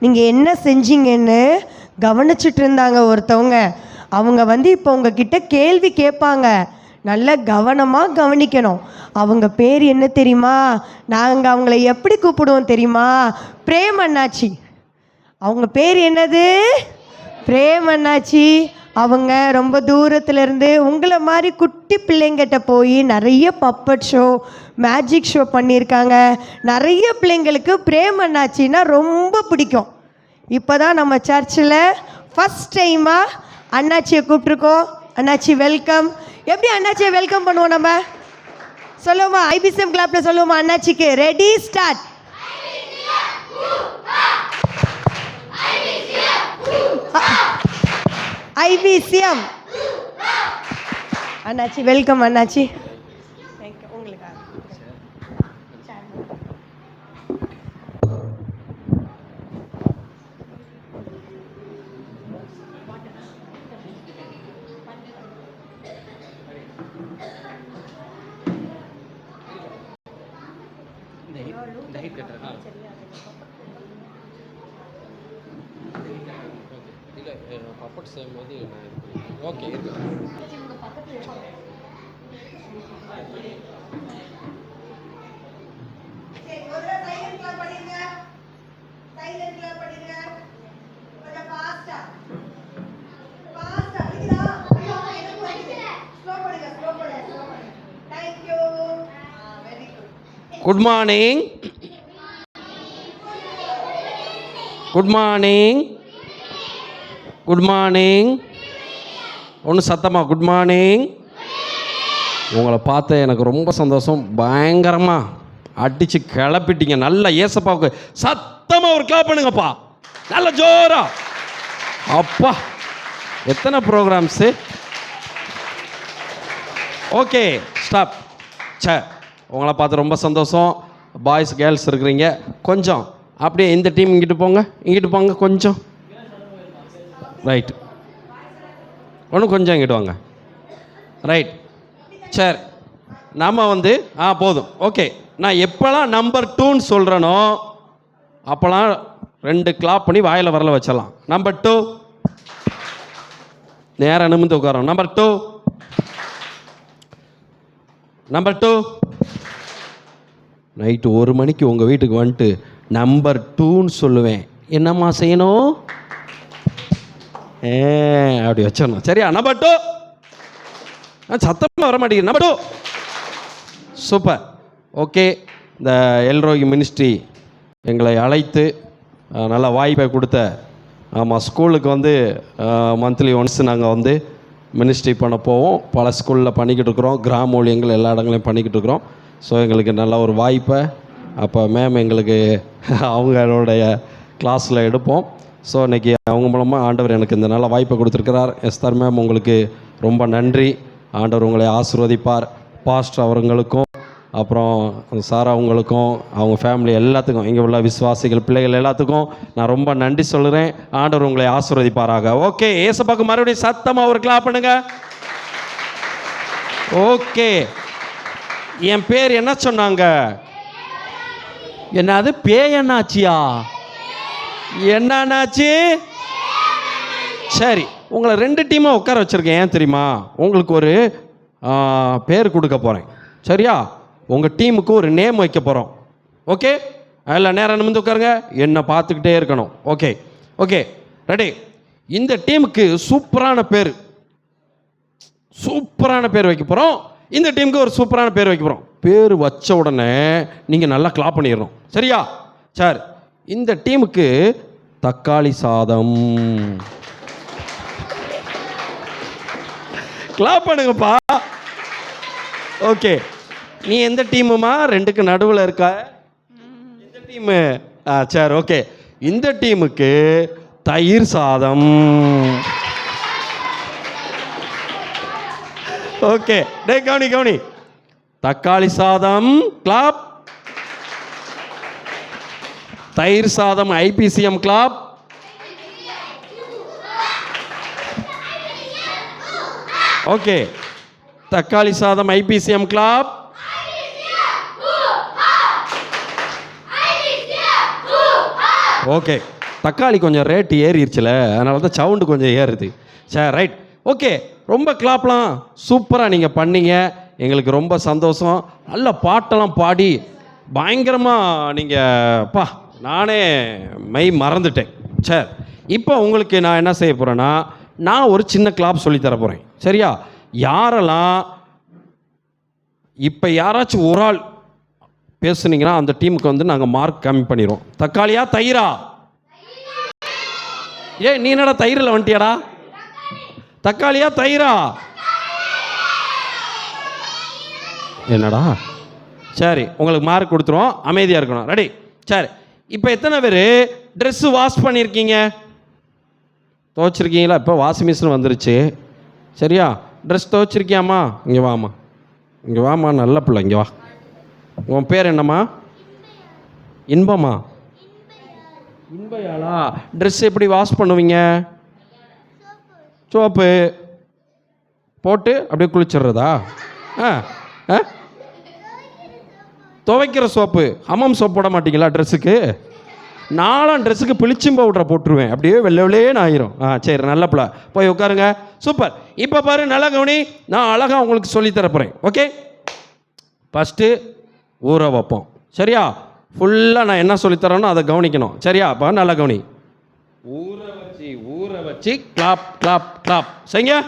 நீங்கள் என்ன செஞ்சீங்கன்னு கவனிச்சிட்டு இருந்தாங்க ஒருத்தவங்க. அவங்க இப்போ உங்ககிட்ட கேள்வி கேட்பாங்க. நல்ல கவனமாக கவனிக்கணும். அவங்க பேர் என்ன தெரியுமா? நாங்கள் அவங்கள எப்படி கூப்பிடுவோம் தெரியுமா? பிரேம் அண்ணாச்சி. அவங்க பேர் என்னது? பிரேம் அண்ணாச்சி. அவங்க ரொம்ப தூரத்துலேருந்து உங்களை மாதிரி குட்டி பிள்ளைங்கிட்ட போய் நிறைய பப்பட் ஷோ, மேஜிக் ஷோ பண்ணியிருக்காங்க. நிறைய பிள்ளைங்களுக்கு பிரேம் அண்ணாச்சின்னா ரொம்ப பிடிக்கும். இப்போ தான் நம்ம சர்ச்சில் ஃபஸ்ட் டைமாக அண்ணாச்சியை கூப்பிட்ருக்கோம். அண்ணாச்சி வெல்கம். எப்படி அண்ணாச்சியை வெல்கம் பண்ணுவோம் நம்ம? சொல்லுவோமா? ஐபிசிஎம் கிளப்பில் சொல்லுவோமா அண்ணாச்சிக்கு? Ready, start. ஐபிசிஎம். அண்ணாச்சி வெல்கம். அண்ணாச்சி உங்களுக்கு பப்பட் செய்யும்போது ஓகே இருக்கு. Good morning, good morning, good morning. ஒன்று சத்தமாக குட் மார்னிங். உங்களை பார்த்து எனக்கு ரொம்ப சந்தோஷம். பயங்கரமாக அடித்து கிளப்பிட்டீங்க. நல்லா ஏசப்பாவுக்கு சத்தமாக ஒரு கிளாப் பண்ணுங்கப்பா, நல்ல ஜோரா. அப்பா, எத்தனை ப்ரோக்ராம்ஸு. Okay, stop. சே, உங்களை பார்த்து ரொம்ப சந்தோஷம். பாய்ஸ் கேர்ள்ஸ் இருக்கிறீங்க, கொஞ்சம் அப்படியே இந்த டீம் இங்கிட்டு போங்க, இங்கிட்டு போங்க கொஞ்சம். ரைட், ஒன்று கொஞ்சம் இங்கிட்டு வாங்க. ரைட், சரி. நாம் போதும். ஓகே, நான் எப்போல்லாம் நம்பர் 2ன்னு சொல்கிறேனோ அப்போல்லாம் 2 கிளாப் பண்ணி வாயில் வரல வச்சிடலாம். நம்பர் 2, நேராக நிமிர்ந்து உட்காரோம். Number 2, number 2. நைட்டு 1 மணிக்கு உங்கள் வீட்டுக்கு வந்துட்டு நம்பர் 2ன்னு சொல்லுவேன். என்னம்மா செய்யணும்? அப்படி வச்சிடணும். சரியா? நம்பர் 2. சத்தமாக வர மாட்டேங்குது. நம்பர் 2. சூப்பர். ஓகே, இந்த எல்ரோகி மினிஸ்ட்ரி எங்களை அழைத்து நல்ல வாய்ப்பை கொடுத்த, ஆமாம், ஸ்கூலுக்கு வந்து மந்த்லி ஒன்ஸ் நாங்கள் வந்து மினிஸ்ட்ரி பண்ண போவோம். பல ஸ்கூலில் பண்ணிக்கிட்டு இருக்கிறோம், கிராம ஊழியங்கள் எல்லா இடங்களையும் பண்ணிக்கிட்டு இருக்கிறோம். ஸோ எங்களுக்கு நல்ல ஒரு வாய்ப்பை அப்போ மேம் எங்களுக்கு அவங்களுடைய கிளாஸில் எடுப்போம். ஸோ இன்றைக்கி அவங்க மூலமாக ஆண்டவர் எனக்கு இந்த நல்ல வாய்ப்பை கொடுத்துருக்கிறார். எஸ்தர் மேம், உங்களுக்கு ரொம்ப நன்றி. ஆண்டவர் உங்களை ஆசீர்வதிப்பார். பாஸ்டர் அவர்களுக்கும், அப்புறம் சாரா அவங்களுக்கும், அவங்க ஃபேமிலி எல்லாத்துக்கும், இங்கே உள்ள விசுவாசிகள் பிள்ளைகள் எல்லாத்துக்கும் நான் ரொம்ப நன்றி சொல்கிறேன். ஆண்டவர் உங்களை ஆசீர்வதிப்பாராக. ஓகே, ஏசப்பாக்கு மறுபடியும் சத்தமாக ஒரு கிளாப் பண்ணுங்க. ஓகே, என் பேர் என்ன சொன்னாங்க? என்னது பேயண்ணாச்சியா? என்னன்னாச்சு? சரி, உங்களை 2 டீமாக உட்கார வச்சுருக்கேன். ஏன் தெரியுமா? உங்களுக்கு ஒரு பேர் கொடுக்க போகிறேன். சரியா? உங்கள் டீமுக்கு ஒரு நேம் வைக்க போகிறோம். ஓகே, அதில் நேரம் நிமிர்ந்து உட்காருங்க, என்னை பார்த்துக்கிட்டே இருக்கணும். Okay okay, ready? இந்த டீமுக்கு சூப்பரான பேர் வைக்க போகிறோம். இந்த டீமுக்கு ஒரு சூப்பரான பேர் வைக்க போகிறோம். பேர் வச்ச உடனே நீங்கள் நல்லா கிளாப் பண்ணிடணும். சரியா? சார், இந்த டீமுக்கு தக்காளி சாதம். கிளாப் பண்ணுங்கப்பா. ஓகே, நீ எந்த டீமுமா? 2க்கு நடுவில் இருக்க இந்த டீமு. சரி, ஓகே, இந்த டீமுக்கு தயிர் சாதம். ஓகே, டே கவனி. தக்காளி சாதம் கிளாப், தயிர் சாதம் ஐபிசிஎம் கிளாப். ஓகே, தக்காளி சாதம் ஐபிசிஎம் கிளாப். ஓகே, தக்காளி கொஞ்சம் ரேட்டு ஏறிடுச்சுல, அதனால தான் சவுண்டு கொஞ்சம் ஏறுது. சரி, ரைட். ஓகே, ரொம்ப கிளாப்லாம் சூப்பராக நீங்கள் பண்ணீங்க. எங்களுக்கு ரொம்ப சந்தோஷம். நல்ல பாட்டெல்லாம் பாடி பயங்கரமாக நீங்கள் நானே மை மறந்துட்டேன். சரி, இப்போ உங்களுக்கு நான் என்ன செய்ய போகிறேன்னா, நான் ஒரு சின்ன கிளாப் சொல்லித்தர போகிறேன். சரியா? யாரெல்லாம் இப்போ யாராச்சும் ஒரு ஆள் பேசுனீங்கன்னா அந்த டீமுக்கு வந்து நாங்கள் மார்க் கம்மி பண்ணிடுவோம். தக்காளியா தயிரா? நீ என்னடா தயிரில் வந்துட்டியாடா? தக்காளியா தயிரா? என்னடா? சரி, உங்களுக்கு மார்க் கொடுத்துருவோம். அமைதியாக இருக்கணும். ரெடி? சரி, இப்போ எத்தனை பேர் ட்ரெஸ்ஸு வாஷ் பண்ணியிருக்கீங்க? துவைச்சிருக்கீங்களா? இப்போ வாஷிங் மிஷின் வந்துருச்சு. சரியா? ட்ரெஸ் துவைச்சிருக்கியாம்மா? இங்கே வாம்மா, நல்ல பிள்ளை, இங்கே வா. உன் பேர் என்னம்மா? இன்பமா? இன்பையாளா? ட்ரெஸ் எப்படி வாஷ் பண்ணுவீங்க? சோப்பு போட்டு அப்படியே குளிச்சிடுறதா? துவைக்கிற சோப்பு, ஹமம் சோப்பு போட மாட்டீங்களா ட்ரெஸ்ஸுக்கு? நானும் ட்ரெஸ்ஸுக்கு பிளிச்சிங் பவுடரை போட்டுருவேன், அப்படியே வெள்ளைன்னு ஆயிரும். சரி, நல்ல பிள்ளை, போய் உட்காருங்க. சூப்பர். இப்போ பாரு, நல்லா கவனி, நான் அழகாக உங்களுக்கு சொல்லித்தரப்போகிறேன். ஓகே, ஃபஸ்ட்டு ஊற வைப்போம். சரியா? ஃபுல்லாக நான் என்ன சொல்லித்தரேனோ அதை கவனிக்கணும். சரியா? அப்போ நல்லா கவனி. ஊற வச்சு கிளாப் கிளாப் கிளாப் செய்யுங்க.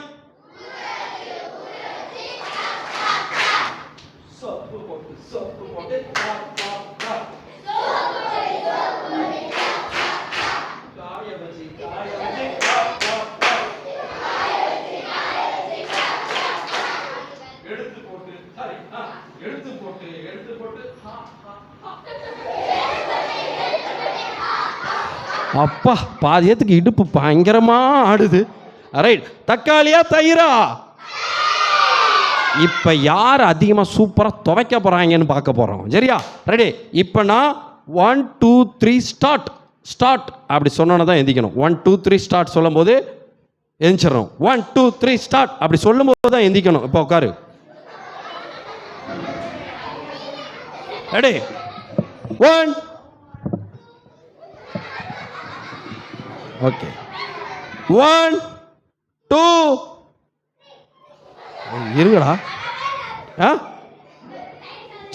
அப்பா, பாதியத்துக்கு இடுப்பு பயங்கரமா ஆடுது. ரைட், தக்காளியா தயிரா? இப்போ யார் அதிகமாக சூப்பராக துவைக்க போகிறாங்கன்னு பார்க்க போகிறோம். சரியா? ரெடி? இப்போ நான் 1 2 3 ஸ்டார்ட் அப்படி சொன்னோன்னு தான் எந்திக்கணும். 1 2 3 ஸ்டார்ட் சொல்லும் போது எந்திச்சிடணும். 1 2 3 ஸ்டார்ட் அப்படி சொல்லும் போது தான் எந்திக்கணும். இப்போ உட்காரு. ரெடி? 1 ஓகே, 1 2 இருங்கடா.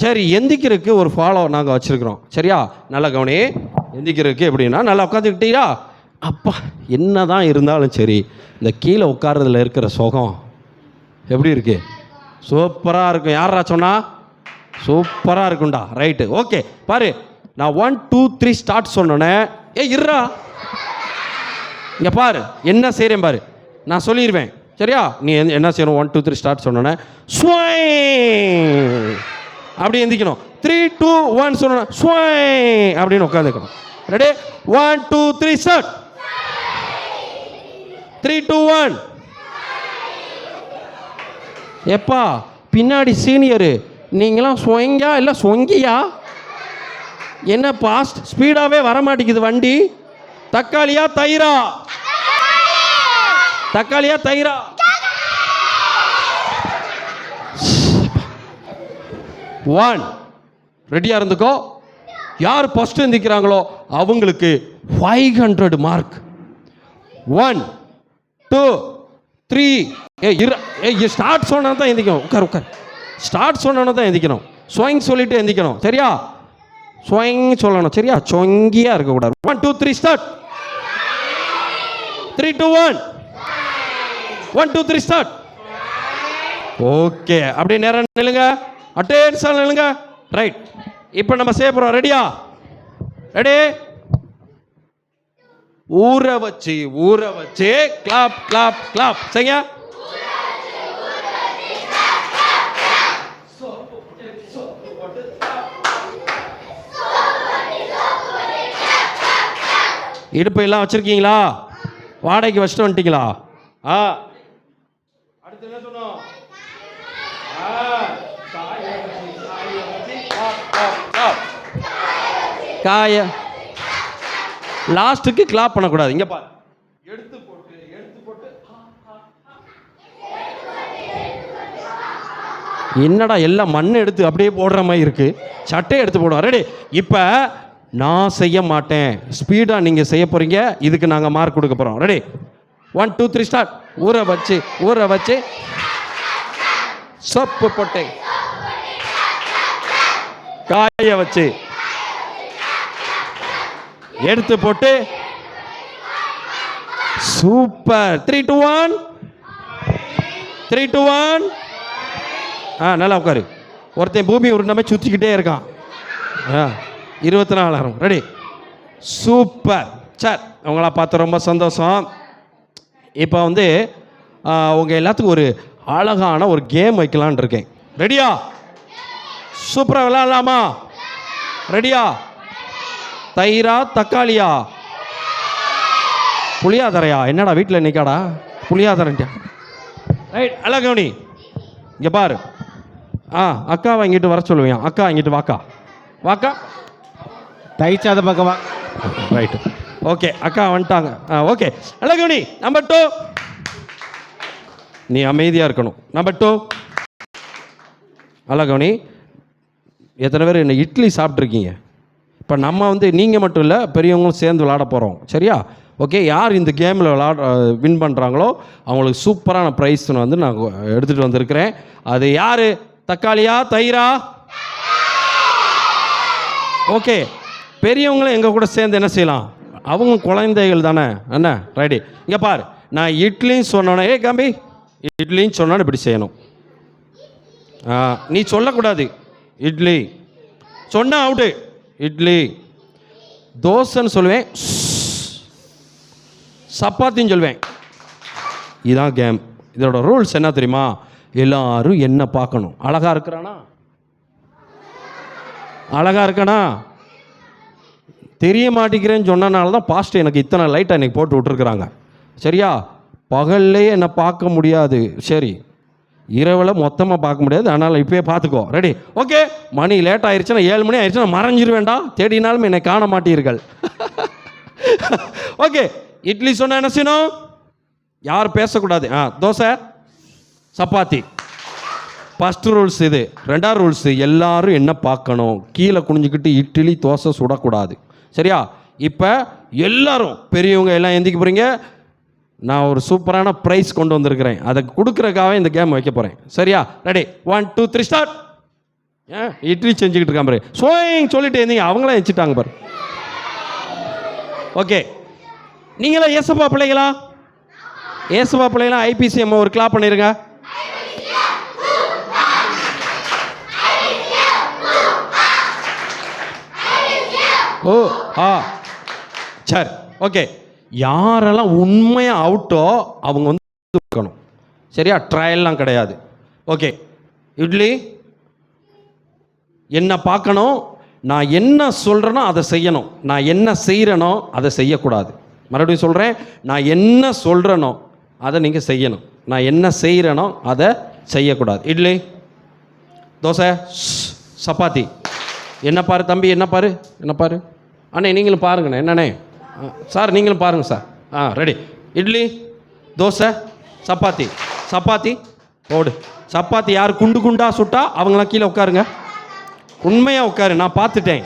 சரி, எந்திக்கிறதுக்கு ஒரு ஃபாலோ நாங்கள் வச்சுருக்குறோம். சரியா? நல்லா கவனி. எந்திக்கிறதுக்கு எப்படின்னா, நல்லா உட்காந்துக்கிட்டீங்களா? அப்பா, என்ன தான் இருந்தாலும் சரி, இந்த கீழே உட்கார்றதுல இருக்கிற சுகம் எப்படி இருக்குது? சூப்பராக இருக்கும். யாரா சொன்னா? சூப்பராக இருக்கும்டா. Right, okay. பாரு, நான் 1 2 3 ஸ்டார்ட் சொன்னோன்னே இருறா, இங்கே பாரு என்ன செய்கிறேன் பாரு. நான் சொல்லிடுவேன், சரியா? நீ என்ன செய்யணும்? 1 2 3 ஸ்டார்ட் சொன்னோன்னே ஸ்வைங் அப்படி எந்திக்கணும். 3 2 1 சொன்னோன்னே ஸ்வைங் அப்படின்னு உட்காந்துக்கணும். ரெடி? 1 2 3 ஸ்டார்ட். 3 2 1. எப்பா பின்னாடி சீனியரு, நீங்களாம் ஸ்வொங்கா இல்லை சொங்கியா? என்ன பாஸ்ட் ஸ்பீடாகவே வரமாட்டேங்குது வண்டி. தக்காளியா தயிரா? தக்காளியா தயிரா? ஒன். ரெடியாக இருந்துக்கோ. யார் ஃபஸ்ட்டு எந்திக்கிறாங்களோ அவங்களுக்கு 500 மார்க். 1 2 3. ஸ்டார்ட் சொன்னா தான் எந்திக்கணும். உட்கார். ஸ்டார்ட் சொன்னா தான் எந்திக்கணும். ஸ்வைங் சொல்லிட்டு எந்திக்கணும், சரியா? ஸ்வைங் சொல்லணும், சரியா? சொங்கியா இருக்கக்கூடாது. 1 2 3 ஸ்டார்ட். 3 2 1. 1 2 3 ஸ்டார்ட். ஓகே, அப்படியே நேரம் நில்லுங்க, அட்டென்ஷன் நில்லுங்க. ரைட், இப்போ நம்ம செய்ய போகிறோம். ரெடியா? ரெடி? ஊற வச்சு கிளாப் கிளாப் கிளாப் செய்ய. இடுப்பு எல்லாம் வச்சிருக்கீங்களா? வாடகைக்கு வச்சுட்டு வந்துட்டீங்களா? அடுத்து என்ன சொன்னோம்? காய லாஸ்ட்டுக்கு கிளாப் பண்ணக்கூடாது. இங்க பாரு, எடுத்து போட்டு என்னடா எல்லாம் மண் எடுத்து அப்படியே போடுற மாதிரி இருக்கு. சட்டையை எடுத்து போடுவோம். ரெடி? இப்போ நான் செய்ய மாட்டேன், ஸ்பீடாக நீங்கள் செய்ய போகிறீங்க. இதுக்கு நாங்கள் மார்க் கொடுக்க போகிறோம். ரெடி? 1 2 3 ஸ்டார்ட். ஊற வச்சு சப்பு போட்டு காய வச்சு எடுத்து போட்டு சூப்பர். 3 2 1. 3 2 1. நல்லா உட்காரு. ஒருத்தன் பூமி உருண்டமே சுற்றிக்கிட்டே இருக்கான். 24. ரெடி? சூப்பர். சார், உங்களா பார்த்து ரொம்ப சந்தோஷம். இப்போ வந்து உங்கள் எல்லாத்துக்கும் ஒரு அழகான ஒரு கேம் வைக்கலான் இருக்கேன். ரெடியா? சூப்பராக விளையாடலாமா? ரெடியா? தயிரா தக்காளியா புளியாதரையா? என்னடா வீட்டில் நிற்காடா புளியாதரன்ட்டியா? ரைட், அழகவனி இங்கே பாரு. அக்காவை இங்கிட்டு வர சொல்லுவேன். அக்கா இங்கிட்டு வாக்கா. தயிச்சாத பக்கம் வா. Right, okay. அக்கா வந்துட்டாங்க. ஓகே, அழகவனி. நம்பர் 2. நீ அமைதியாக இருக்கணும். நம்பர் 2. அழகவனி, எத்தனை பேர் என்ன இட்லி சாப்பிட்ருக்கீங்க? இப்போ நம்ம வந்து நீங்கள் மட்டும் இல்லை, பெரியவங்களும் சேர்ந்து விளாட போகிறோம், சரியா? ஓகே, யார் இந்த கேமில் வின் பண்ணுறாங்களோ அவங்களுக்கு சூப்பரான ப்ரைஸ் வந்து நான் எடுத்துகிட்டு வந்திருக்கிறேன். அது யார்? தக்காளியா தயிரா? ஓகே, பெரியவங்களும் எங்கள் கூட சேர்ந்து என்ன செய்யலாம்? அவங்க குழந்தைகள் தானே, என்ன? ரைடி? இங்கே பாரு, நான் இட்லின்னு சொன்னோன்னே கம்பி இட்லின்னு சொன்னோன்னே இப்படி செய்யணும். நீ சொல்லக்கூடாது. இட்லி சொன்ன அவுட்டு. இட்லி. தோசைன்னு சொல்லுவேன், சப்பாத்தின்னு சொல்லுவேன். இதுதான் கேம். இதோட ரூல்ஸ் என்ன தெரியுமா? எல்லாரும் என்ன பார்க்கணும். அழகா இருக்கானா? தெரிய மாட்டேங்கிறேன்னு சொன்னனால தான் பாஸ்ட் எனக்கு இத்தனை லைட்டாக எனக்கு போட்டு விட்டுருக்குறாங்க, சரியா? பகல்லே என்னை பார்க்க முடியாது, சரி? இரவில் மொத்தமாக பார்க்க முடியாது, அதனால் இப்போயே பார்த்துக்கோ. ரெடி? ஓகே. மணி லேட் ஆயிடுச்சுன்னா 7 மணி ஆயிடுச்சுன்னா மறைஞ்சிருவேண்டா. தேடினாலும் என்னை காண மாட்டீர்கள். ஓகே, இட்லி சொன்னால் என்ன செய்யணும்? யார் பேசக்கூடாது. தோசை சப்பாத்தி. ஃபஸ்ட்டு ரூல்ஸ் இது. 2வது ரூல்ஸ், எல்லாரும் என்ன பார்க்கணும்? கீழே குனிஞ்சிக்கிட்டு இட்லி தோசை சுடக்கூடாது, சரியா? இப்போ எல்லாரும் பெரியவங்க எல்லாம் எந்திக்க போகிறீங்க. நான் ஒரு சூப்பரான ப்ரைஸ் கொண்டு வந்திருக்கிறேன். அதை கொடுக்குறக்காக இந்த கேம் வைக்க போகிறேன், சரியா? ரெடி? 1 2 3 ஸ்டார்ட். இட்லி செஞ்சுக்கிட்டு இருக்கான் பாரு. சோயிங் சொல்லிட்டு இருந்தீங்க, அவங்களாம் எச்சிட்டாங்க பாரு. ஓகே, நீங்களாம் ஏசப்பா பிள்ளைங்களா? ஐபிசி அம்மா ஒரு கிளாப் பண்ணிருங்க. ஓ ஆ சரி ஓகே. யாரெல்லாம் உண்மையாக அவுட்டோ அவங்க வந்து இருக்கணும். சரியா? ட்ரையல்லாம் கிடையாது. ஓகே. இட்லி என்ன பார்க்கணும், நான் என்ன சொல்கிறேனோ அதை செய்யணும், நான் என்ன செய்கிறேனோ அதை செய்யக்கூடாது. மறுபடியும் சொல்கிறேன், நான் என்ன சொல்கிறேனோ அதை நீங்கள் செய்யணும், நான் என்ன செய்கிறேனோ அதை செய்யக்கூடாது. இட்லி, தோசை, சப்பாத்தி. என்ன பாரு தம்பி, என்ன பாரு, என்ன பாரு அண்ணே, நீங்களும் பாருங்கண்ணே. என்னண்ணே சார், நீங்களும் பாருங்கள் சார். ரெடி. இட்லி, தோசை, சப்பாத்தி. சப்பாத்தி போடு. சப்பாத்தி யார் குண்டு குண்டாக சுட்டா அவங்களாம் கீழே உட்காருங்க. உண்மையாக உட்காரு, நான் பார்த்துட்டேன்.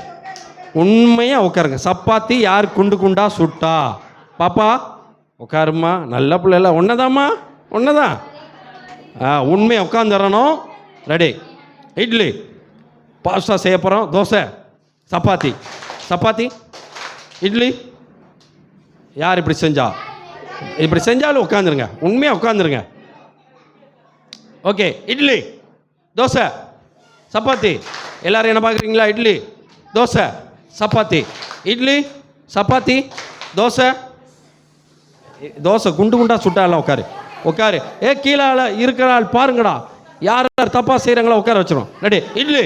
உண்மையாக உட்காருங்க. சப்பாத்தி யார் குண்டு குண்டா சுட்டா. பாப்பா உட்காருமா, நல்ல பிள்ளைல. ஒன்றுதாம்மா, ஒன்றுதான். உண்மையாக உட்காந்துடணும். ரெடி. இட்லி, பாஸ்தா செய்ய போகிறோம். தோசை, சப்பாத்தி. சப்பாத்தி, இட்லி. யார் இப்படி செஞ்சா? இப்படி செஞ்சாலும் உட்காந்துருங்க, உண்மையாக உட்காந்துருங்க. ஓகே. இட்லி, தோசை, சப்பாத்தி. எல்லாரும் என்ன பார்க்குறீங்களா? இட்லி, தோசை, சப்பாத்தி. இட்லி, சப்பாத்தி, தோசை. தோசை குண்டு குண்டா சுட்டாலாம் உட்காரு, உட்காரு. கீழே இருக்கிற ஆள் பாருங்கடா, யார் யார் தப்பாக செய்கிறாங்களோ உட்கார வச்சிடும். ரெடி. இட்லி,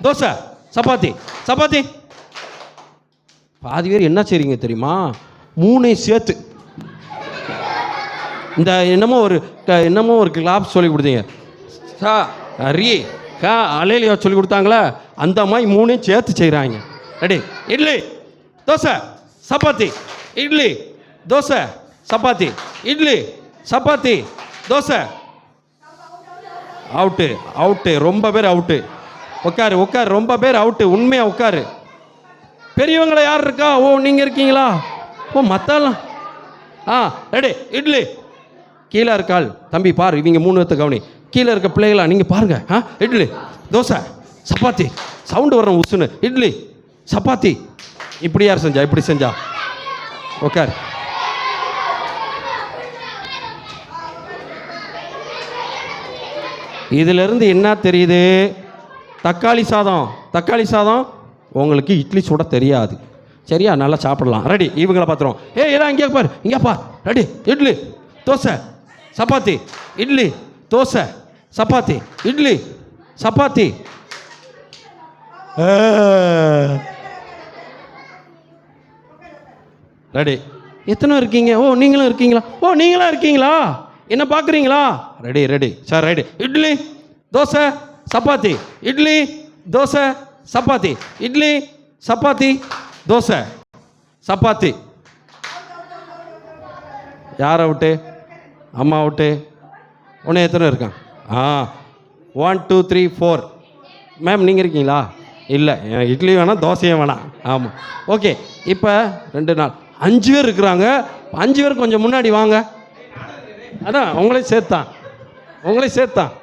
தோசை, சப்பாத்தி. சப்பாத்தி. பாதி பேர் என்ன செய்றீங்க தெரியுமா? மூணையும் சேர்த்து இந்த என்னமோ ஒரு கிளாப் சொல்லி கொடுத்தீங்க. அலையிலையா சொல்லி கொடுத்தாங்களா? அந்த மாதிரி மூணையும் சேர்த்து செய்கிறாங்க. Ready. Idli, dosa, chapati. Idli, dosa, chapati. Idli, chapati, dosa. Out, out. ரொம்ப பேர் அவுட்டு. உட்காரு, உட்காரு. ரொம்ப பேர் அவுட்டு. உண்மையாக உட்காரு. பெரியவங்களை யார் இருக்கா? ஓ, நீங்கள் இருக்கீங்களா? ஓ, மத்தாலாம். ரெடி. இட்லி, கீழே இருக்காள் தம்பி பாரு, இவங்க 3 பேர்த்து கவனி. கீழே இருக்க பிள்ளைகளா நீங்கள் பாருங்க. இட்லி, தோசை, சப்பாத்தி. சவுண்டு வரணும் உசுன்னு. இட்லி, சப்பாத்தி. இப்படி யார் செஞ்சா? இப்படி செஞ்சா. உட்கார். இதிலிருந்து என்ன தெரியுது? தக்காளி சாதம், தக்காளி சாதம் உங்களுக்கு இட்லி சுட தெரியாது. சரியா? நல்லா சாப்பிடலாம். ரெடி. இவங்களை பார்த்துருவோம். எல்லாம் இங்கே பாரு, இங்கே பார். ரெடி. இட்லி, தோசை, சப்பாத்தி. இட்லி, தோசை, சப்பாத்தி. இட்லி, சப்பாத்தி. ரெடி. எத்தனை இருக்கீங்க? ஓ, நீங்களும் இருக்கீங்களா? ஓ, நீங்களும் இருக்கீங்களா? என்ன பார்க்குறீங்களா? Ready, ready sir. Ready. Idli, dosa, chapati. Idli, dosa, chapati. Idli, chapati, dosa, chapati. யார் அவுட்டு? அம்மா அவுட்டு. ஒன்று எத்தனை இருக்கான்? 1 2 3 4. மேம் நீங்கள் இருக்கீங்களா? இல்லை, இட்லி வேணாம், தோசையும் வேணாம். ஆமாம். ஓகே. இப்போ 2 நாள் 5 பேர் இருக்கிறாங்க. 5 பேர் கொஞ்சம் முன்னாடி வாங்க. அதான் உங்களையும் சேர்த்தான், உங்களையும் சேர்த்தான்.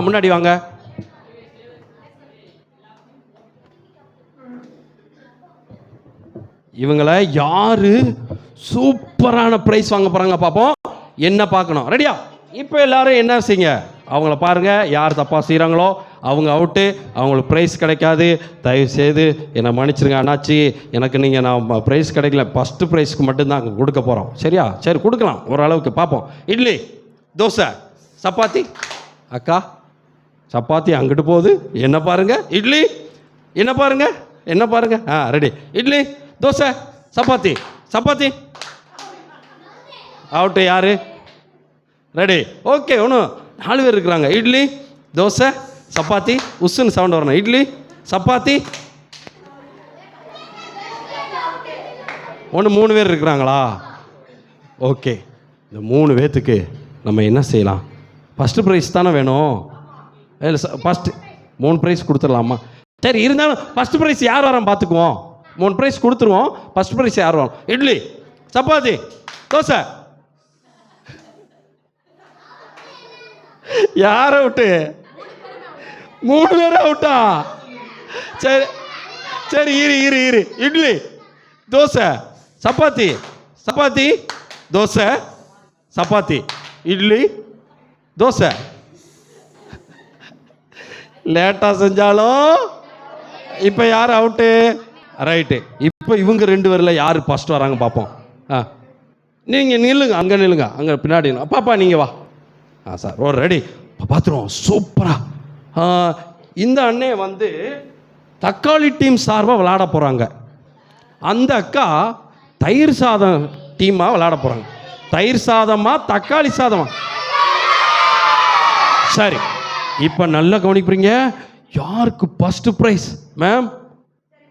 முன்னாடி வாங்க. இவங்களை யாரு சூப்பரான பிரைஸ் வாங்க போறாங்க பார்ப்போம். என்ன பார்க்கணும்? ரெடியா? இப்போ எல்லாரும் என்ன செய்யுங்க, அவங்கள பாருங்க. யார் தப்பா செய்கிறாங்களோ அவங்க அவுட்டு, அவங்களுக்கு ப்ரைஸ் கிடைக்காது. தயவு செய்து என்னை மன்னிச்சிருங்க அண்ணாச்சி, எனக்கு நீங்கள் நான் ப்ரைஸ் கிடைக்கல, ஃபஸ்ட்டு ப்ரைஸ்க்கு மட்டும்தான் கொடுக்க போகிறோம். சரியா? சரி, கொடுக்கலாம் ஓரளவுக்கு பார்ப்போம். இட்லி, தோசை, சப்பாத்தி. அக்கா, சப்பாத்தி அங்கிட்டு போகுது. என்ன பாருங்க? இட்லி, என்ன பாருங்க, என்ன பாருங்க. ரெடி. இட்லி, தோசை, சப்பாத்தி. சப்பாத்தி. அவுட்டு யாரு? ரெடி. ஓகே. ஒன்றும் 4 பேர் இருக்கிறாங்க. இட்லி, தோசை, சப்பாத்தி. உஸ்ஸுன்னு சவுண்ட் வரணும். இட்லி, சப்பாத்தி. 3 பேர் இருக்கிறாங்களா? ஓகே. இந்த 3 பேர்த்துக்கு நம்ம என்ன செய்யலாம்? ஃபஸ்ட்டு ப்ரைஸ் தானே வேணும். இல்லை, ஃபஸ்ட்டு 3 ப்ரைஸ் கொடுத்துடலாமா? சரி, இருந்தாலும் ஃபஸ்ட்டு ப்ரைஸ் யார் வரோம் பார்த்துக்குவோம். 3 ப்ரைஸ் கொடுத்துருவோம். ஃபஸ்ட் ப்ரைஸ் யார் வரும்? இட்லி, சப்பாத்தி, தோசை. யார் அவுட்டு? 3 பேர் அவுட்டா? சரி சரி, இரு. இட்லி, தோசை, சப்பாத்தி. சப்பாத்தி, தோசை, சப்பாத்தி. இட்லி, தோசை. லேட்டாக செஞ்சாலும் இப்போ யார் அவுட்டு? ரைட்டு. இப்போ இவங்க 2 பேரில் யார் ஃபஸ்ட் வராங்க பார்ப்போம். நீங்கள் நில்லுங்க, அங்கே நில்லுங்க, அங்கே பின்னாடி. பாப்பா நீங்கள் வா. சார் ஓ ரெடி, பார்த்துருவோம். சூப்பராக. இந்த அண்ணே வந்து தக்காளி டீம் சார்பாக விளையாட போகிறாங்க. அந்த அக்கா தயிர் சாதம் டீமாக விளையாட போகிறாங்க. தயிர் சாதமா தக்காளி சாதமா? சரி, இப்போ நல்லா கவனிக்கிறீங்க. யாருக்கு first prize? Ma'am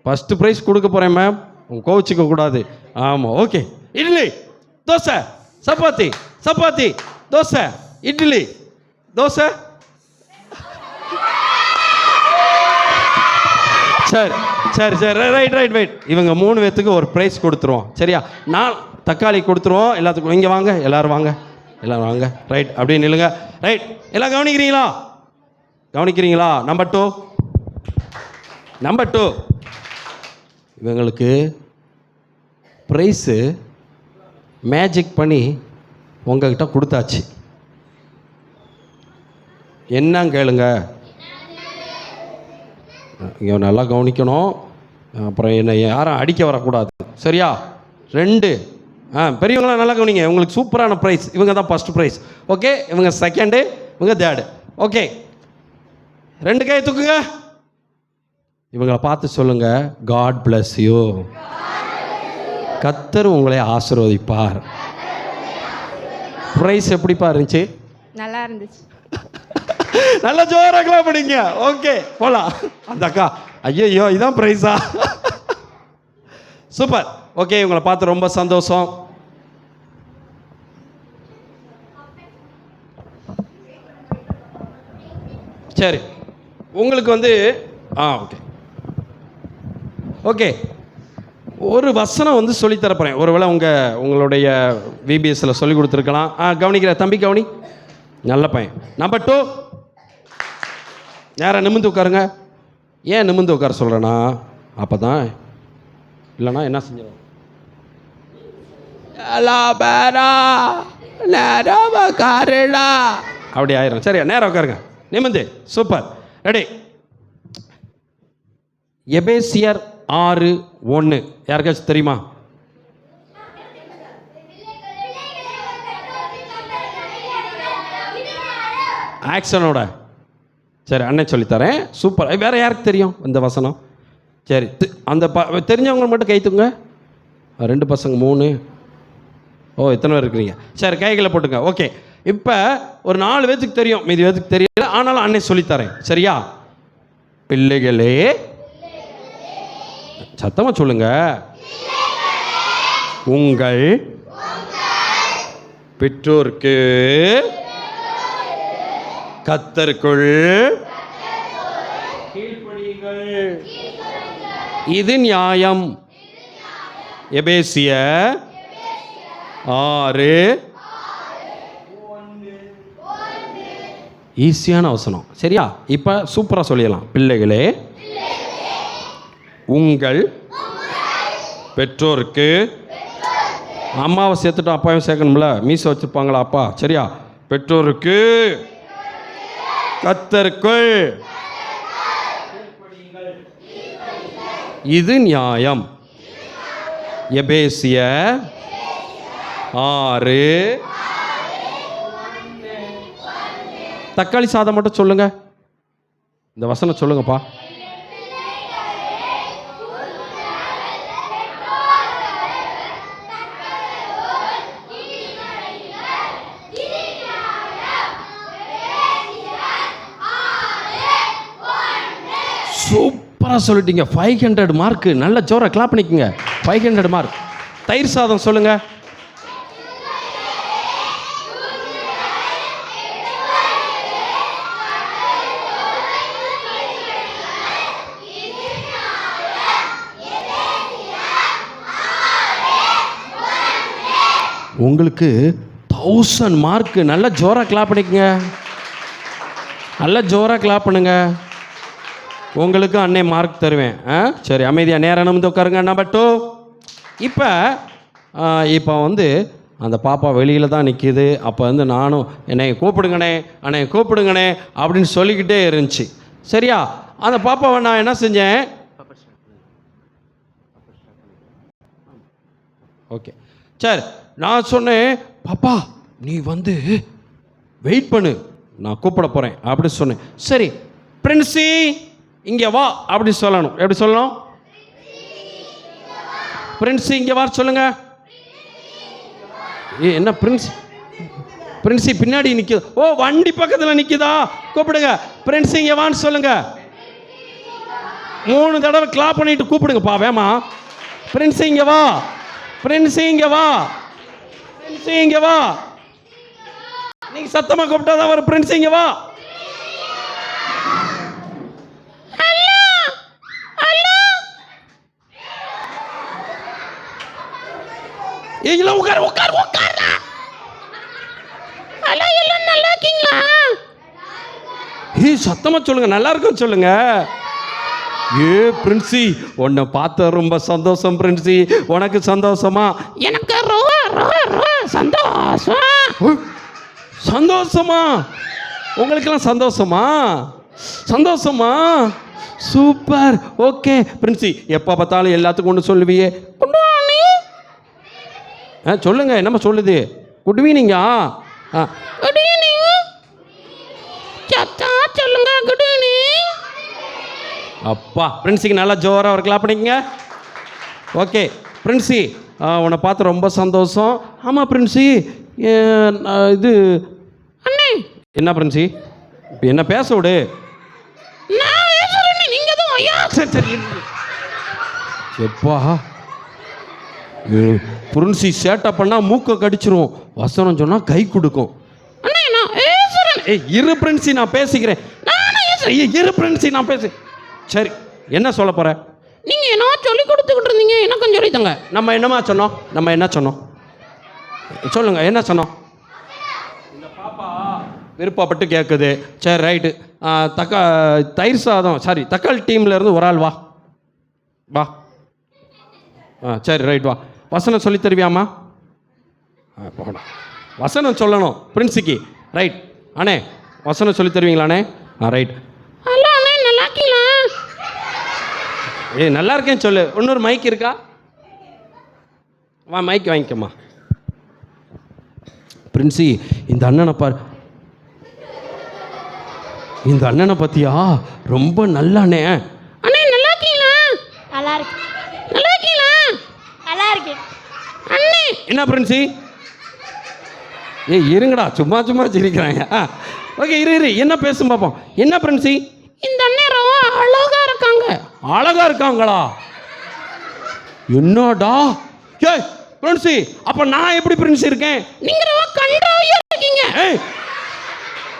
first prize கொடுக்க போகிறேன் மேம், உங்கள் கோச்சிக்க கூடாது. ஆமாம், ஓகே. இட்லி, தோசை, சப்பாத்தி, சப்பாத்தி, தோசை, இட்லி, தோசை. சரி சரி சரி, ரைட் ரைட் ரைட். இவங்க 3 பேர்த்துக்கு ஒரு ப்ரைஸ் கொடுத்துருவோம். சரியா? நான் தக்காளி கொடுத்துருவோம் எல்லாத்துக்கும். இங்கே வாங்க, எல்லோரும் வாங்க, எல்லோரும் வாங்க. ரைட், அப்படியே நில்லுங்க. ரைட், எல்லாம் கவனிக்கிறீங்களா? கவனிக்கிறீங்களா? நம்பர் 2 இவங்களுக்கு ப்ரைஸு மேஜிக் பண்ணி உங்ககிட்ட கொடுத்தாச்சு. என்ன கேளுங்க. இங்கே நல்லா கவனிக்கணும். அப்புறம் என்னை யாரும் அடிக்க வரக்கூடாது. சரியா? 2 பெரியவங்களாம் நல்லா கவனிங்க. உங்களுக்கு சூப்பரான ப்ரைஸ். இவங்க தான் ஃபஸ்ட் ப்ரைஸ். ஓகே, இவங்க செகண்டு, இவங்க தேர்டு. ஓகே, 2 கை தூக்குங்க. இவங்களை பார்த்து சொல்லுங்க, காட் பிளஸ் யூ. கர்த்தர் உங்களை ஆசீர்வதிப்பார். ப்ரைஸ் எப்படிப்பா இருந்துச்சு? நல்லா இருந்துச்சு. நல்லா ஜோராக்கலாம் படிங்க. ஓகே, போலாம். அந்த அக்கா, ஐயோ இதான் ப்ரைஸா? சூப்பர். ஓகே, இவங்களை பார்த்து ரொம்ப சந்தோஷம். சரி, உங்களுக்கு வந்து ஓகே ஓகே ஒரு வசனம் வந்து சொல்லித்தரப்போகிறேன். ஒருவேளை உங்களுடைய விபிஎஸ்சில் சொல்லி கொடுத்துருக்கலாம். கவனிக்கிற தம்பி கவனி, நல்ல பையன். நம்பர் 2, நேராக நிமிர்ந்து உட்காருங்க. ஏன் நிமிர்ந்து உட்கார சொல்கிறேன்னா, அப்போ தான் இல்லைனா என்ன செஞ்சிடும், அப்படி ஆயிரும். சரியா? நேராக உட்காருங்க, நிமிர்ந்து. சூப்பர். ரெடி. எபேசியர் 6:1 யாருக்காச்சும் தெரியுமா? ஆக்ஷனோட. சரி, அண்ணன் சொல்லித்தரேன். சூப்பர். வேறு யாருக்கு தெரியும் இந்த வசனம்? சரி, அந்த தெரிஞ்சவங்க மட்டும் கை தூங்க. 2 பசங்க, 3. எத்தனை பேர் இருக்கிறீங்க? சரி, கைகளை போட்டுங்க. ஓகே, இப்போ ஒரு 4 பேர்த்துக்கு தெரியும், மீதி பேர்த்துக்கு தெரியல. ஆனாலும் அண்ணன் சொல்லித்தரேன். சரியா? பிள்ளைகளே, சத்தமாக சொல்லுங்க, உங்கள் பெற்றோருக்கு கர்த்தருக்குள் கீழ்ப்படியுங்கள், இது நியாயம். எபேசியர் 6:1 ஈஸியான வசனம். சரியா? இப்போ சூப்பராக சொல்லிடலாம். பிள்ளைகளே, உங்கள் பெற்றோருக்கு, அம்மாவை சேர்த்துட்டு அப்பாவையும் சேர்க்கணும்ல, மீசை வச்சுருப்பாங்களா அப்பா? சரியா? பெற்றோருக்கு கர்த்தருக்குள் இது நியாயம். எபேசியர் 6. தக்காளி சாதம் மட்டும் சொல்லுங்க. இந்த வசனம் சொல்லுங்கப்பா. சூப்பராக சொல்லிட்டீங்க. 500 மார்க்கு. நல்ல ஜோரா கிளாப் பண்ணிக்கோங்க. 500 மார்க். தயிர் சாதம் சொல்லுங்க. உங்களுக்கு 1000 மார்க்கு. நல்ல ஜோரா கிளாப் பண்ணிக்கோங்க. நல்ல ஜோரா கிளாப் பண்ணுங்க. உங்களுக்கு அண்ணே மார்க் தருவேன். சரி, அமைதியாக நேரம் நிமிர்ந்து உட்காருங்க. நம்பர் 2. இப்போ வந்து அந்த பாப்பா வெளியில் தான் நிற்கிது. அப்போ வந்து நானும் என்னை கூப்பிடுங்கண்ணே, அண்ணே கூப்பிடுங்கண்ணே அப்படின்னு சொல்லிக்கிட்டே இருந்துச்சு. சரியா? அந்த பாப்பாவை நான் என்ன செஞ்சேன், ஓகே சரி, நான் சொன்னேன் பாப்பா நீ வந்து வெயிட் பண்ணு, நான் கூப்பிட போகிறேன் அப்படி சொன்னேன். சரி பிரின்சி இங்கே வா அப்படி சொல்லணும். எப்படி சொல்லணும்? பிரின்சி இங்கே வா சொல்லுங்க. என்ன பிரின்சி பின்னாடி நிற்குது. ஓ வண்டி பக்கத்தில் நிற்குதா? கூப்பிடுங்க. பிரின்சி இங்கே வான்னு சொல்லுங்க. 3 தடவை கிளாப் பண்ணிட்டு கூப்பிடுங்கப்பா வேமா. பிரின்சி இங்கே வா, பிரின்சி இங்கே வா, பிரின்சி இங்கே வா. நீங்க சத்தமாக கூப்பிட்டாதான் வரும். பிரின்சி இங்கே வா. இல்ல உட்கார் உட்கார் உட்கார். ஹலோ எல்லாம் நல்லா இருக்கீங்களா? சத்தமா சொல்லுங்க, நல்லா இருக்கும் சொல்லுங்க. பிரின்சி உன்னை பார்த்த ரொம்ப சந்தோஷம் பிரின்சி. உனக்கு சந்தோஷமா? எனக்கு சந்தோஷம். சந்தோஷமா? உங்களுக்கெல்லாம் சந்தோஷமா? சந்தோஷமா? சூப்பர். ஓகே பிரின்சி, எப்போ பார்த்தாலும் எல்லாத்துக்கும் ஒன்று சொல்லுவியே. சொல்லுங்க, என்னம்மா சொல்லுது? குட் ஈவினிங்கா? Good evening. சத்தா சொல்லுங்க குட் ஈவினிங். அப்பா பிரின்சிக்கு நல்லா ஜோராக ஒரு கிளாப் பண்ணிக்கங்க. ஓகே பிரின்சி, உன்னை பார்த்து ரொம்ப சந்தோஷம். ஆமாம் பிரின்சி, இது அண்ணே. என்ன பிரின்சி, இப்போ என்ன பேச விடு. நீங்கள் தான் ஐயா. சரி சரி எப்பா பிரின்சி சேட்டை பண்ணால் மூக்கை கடிச்சிரும், வசனம் சொன்னால் கை கொடுக்கும். இரு பிரின்சி நான் பேசிக்கிறேன். இரு பிரின்சி நான் பேசு. சரி என்ன சொல்ல போற? நீங்கள் என்ன சொல்லி கொடுத்துக்கிட்டு இருந்தீங்க, எனக்கும் சொல்லித்தாங்க. நம்ம என்னமா சொன்னோம்? நம்ம என்ன சொன்னோம் சொல்லுங்க, என்ன சொன்னோம்? இந்த பாப்பா விருப்பப்பட்டு கேட்குது. சரி ரைட்டு. தயிர் சாதம் தக்காளி டீம்ல இருந்து ஒரு ஆள் வா வா. சரி ரைட் வா. வசனம் சொல்லி தருவியாம்மா? போடா, வசனம் சொல்லணும் பிரின்சிக்கு. ரைட் அண்ணே, வசனம் சொல்லி தருவீங்களாண்ணே? ரைட். ஹலோ அண்ணே, நல்லா இருக்கீங்களா? நல்லா இருக்கேன்னு சொல்லு. இன்னொரு மைக் இருக்கா? வா மைக் வாங்கிக்கம்மா. பிரின்சி, இந்த அண்ணனை பார். இந்த அண்ணனை பத்தியா? ரொம்ப நல்லாண்ணே. அண்ணே நல்லா இருக்கீங்களா? நல்லா இருக்கு. நல்லா இருக்கீங்களா? நல்லா இருக்கு. அண்ணே என்ன பிரின்சி? இருங்கடா, சும்மா சும்மா சிரிக்கிறாங்க. ஓகே இரு என்ன பேசும் பார்ப்போம். என்ன பிரின்சி? இந்த அண்ணன் ரொம்ப அழகா இருக்காங்க. அழகா இருக்காங்களா? என்னடா பிரின்சி, அப்ப நான் எப்படி பிரின்சி இருக்கேன்? நீங்க ரொம்ப கன்றாவியா இருக்கீங்க.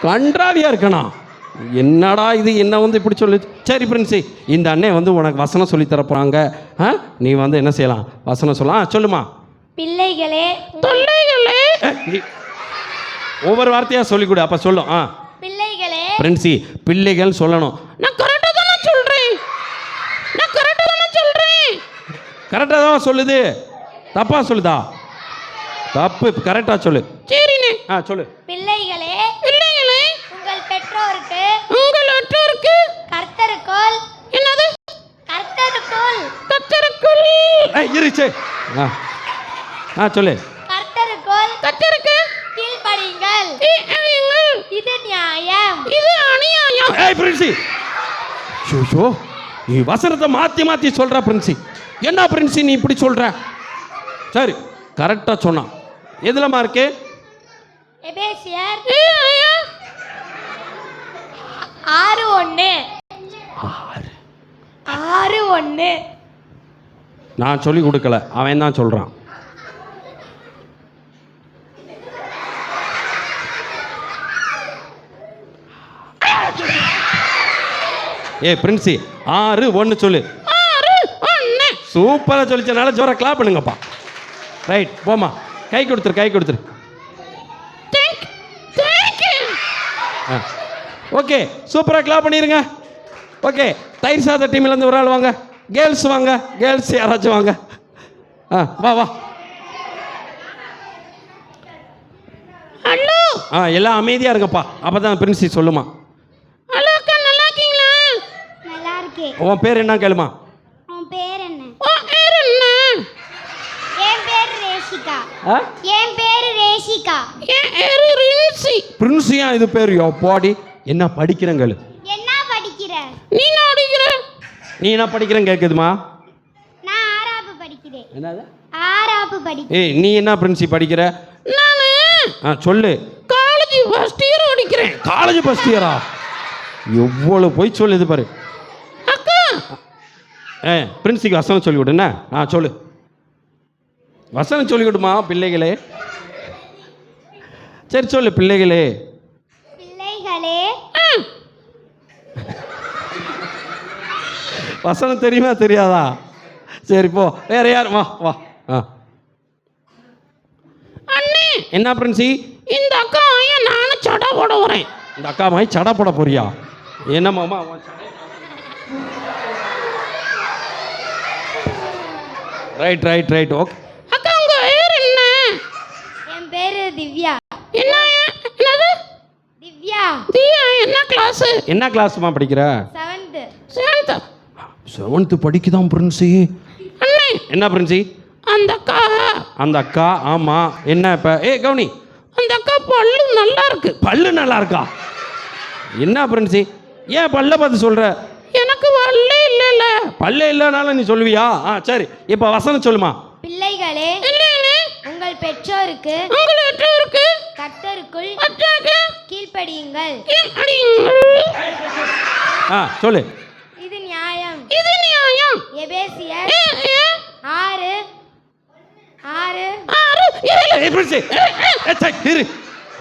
கன்றாவியா இருக்கனா? என்னடா இது, என்ன வந்து இப்படி சொல்லு. சரி பிரின்சி, இந்த அண்ணன் வந்து உனக்கு வசனம் சொல்லி தரப்போறாங்க. நீ வந்து என்ன செய்யலாம்? வசனம் சொல்லலாம். சொல்லுமா. பிள்ளைகளே, தொல்லைகளே. ஒவ்வொரு வார்த்தையா சொல்லி கொடு, அப்ப சொல்லும். பிள்ளைகளே. பிரின்சி, பிள்ளைகள் சொல்லணும். நான் கரெக்டா தானே சொல்றேன். நான் கரெக்டா தானே சொல்றேன். கரெக்டா தான் சொல்லுது. தப்பா சொல்லுதா? தப்பு, கரெக்டா சொல்லு. சரிண்ணே. சொல்லு. பிள்ளைகளே, பிள்ளைகளே, உங்கள் பெற்றோருக்கு கர்த்தருக்குள். என்னது? கர்த்தருக்குள் இருச்சு. சொல்லு. கர்த்தருக்கு கீழ்ப்படியுங்கள். இது நியாயம். இது அநியாயம். பிரின்சி, நீ வசனத்தை மாத்தி சொல்ற பிரின்சி. என்ன பிரின்சி நீ இப்படி சொல்ற? சரி கரெக்டா சொன்னா. எதுலமா இருக்கு? எபேசியர் 6:1. 6:1. நான் சொல்லி கொடுக்கல, அவன் தான் சொல்றான். பிரின்சி 6:1 சொல்லு. 6:1 சூப்பரா சொல்லிச்சனால ஜோரா கிளாப் பண்ணுங்கப்பா. ரைட் போமா. கை கொடுத்துரு. ஓகே சூப்பரா கிளாப் பண்ணிருங்க. ஓகே தயிர் சாத டீம்ல இருந்து ஒரு ஆள் வாங்க. கேர்ள்ஸ் வாங்க. கேர்ள்ஸ் யாராச்சும் வாங்க. வா. ஹலோ. எல்லாம் அமைதியா இருங்கப்பா, அப்பதான் பிரின்சி சொல்லுமா. ஹலோ அக்கா, நல்லா இருக்கீங்களா? நல்லா இருக்கே. உன் பேர் என்ன கேளுமா? உன் பேர் என்ன? உன் பேர் என்ன? என் பேர் ஆ என் பேரு ரேஷிகா. என் பேரு ரின்சி. பிரின்சியா இது பேர் பாடி என்ன படிக்கிறங்கள்? என்ன படிக்கிற? நீ என்ன படிக்கிற? நீ என்ன படிக்கிறேன்னு கேட்குதுமா? நான் ஆறாப்பு படிக்கிறேன். என்னது? ஆறாப்பு படிக்கிறேன். ஏய் நீ என்ன பிரின்சி படிக்கிற? நானு சொல்லு. காலேஜ் ஃபர்ஸ்ட் இயர் படிக்கிறேன். காலேஜ் ஃபர்ஸ்ட் இயரா? எவ்வளவு போய் சொல்லுது பாரு. அக்கா பிரின்சிக்கு வசனம் சொல்லி விடு என்ன? சொல்லு. வசனம் சொல்லி விடுமா பிள்ளைகளே. சரி சொல்லு பிள்ளைகளே. பிள்ளைகளே. வசனம் தெரியுமா தெரியாதா? சரி போ வேற யார்? வா வா. அண்ணே என்ன பிரின்சி? இந்த அக்கா ஏன் நானும் சடை போட வரேன். இந்த அக்கா மாதிரி சடை போட போறியா? என்னம்மா ரைட் ரைட் ரைட் ஓகே. அக்கா உங்க பேர் என்ன? என் பேரு திவ்யா. என்ன? என்னது? திவ்யா. திவ்யா என்ன கிளாஸ்? என்ன கிளாஸ்மா படிக்கிற? 7th. 7th படிக்குதான் பிரின்சி. அண்ணே என்ன பிரின்சி? அந்த அக்கா ஆமா என்ன இப்ப? கவுனி. அந்த அக்கா பல்லு நல்லா இருக்கு. பல்லு நல்லா இருக்கா? என்ன பிரின்சி ஏன் பல்ல பார்த்து சொல்ற? எனக்கு பல்லே இல்லைல்ல. பல்லே இல்லைனாலும் நீ சொல்லுவியா? சரி இப்போ வசனம் சொல்லுமா. பிள்ளைகளே, உங்கள் பெற்றோருக்கு கர்த்தருக்குள் கீழ்ப்படியுங்கள். சொல்லு. இது நியாயம். எபேசியர்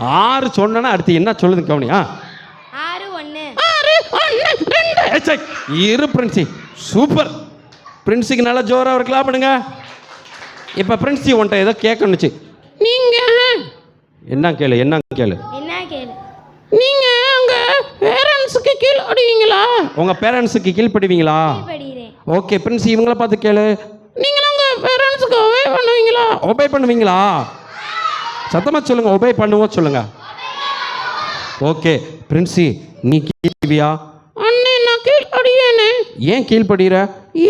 6 சொன்னா அடுத்து என்ன சொல்லுது கவனி. 6:1. இரு பிரின்சி. சூப்பர். பிரின்சிக்கு நல்லா ஜோரா ஒரு கிளாப் பண்ணுங்க. இப்போ பிரின்சி உன்ட்ட ஏதோ கேட்கணுச்சு. நீங்க என்ன கேளு? என்ன கேளு? நீங்க உங்க பேரண்ட்ஸ்க்கு கீழ்ப்படிவீங்களா? உங்க பேரண்ட்ஸுக்கு கீழ்ப்படுவீங்களா? கீழ்ப்படிகிறேன். ஓகே பிரின்சி இவங்கள பார்த்து கேளு. நீங்க உங்க பேரண்ட்ஸ்க்கு ஒபே பண்ணுவீங்களா? ஒபே பண்ணுவீங்களா? சத்தமா சொல்லுங்க. ஒபே பண்ணுவோம் சொல்லுங்க. ஓகே பிரின்சி நீ கீழ்ப்படுவியா? அண்ணே நான் கீழ்ப்படியேனே. ஏன் கீழ்ப்படுகிற?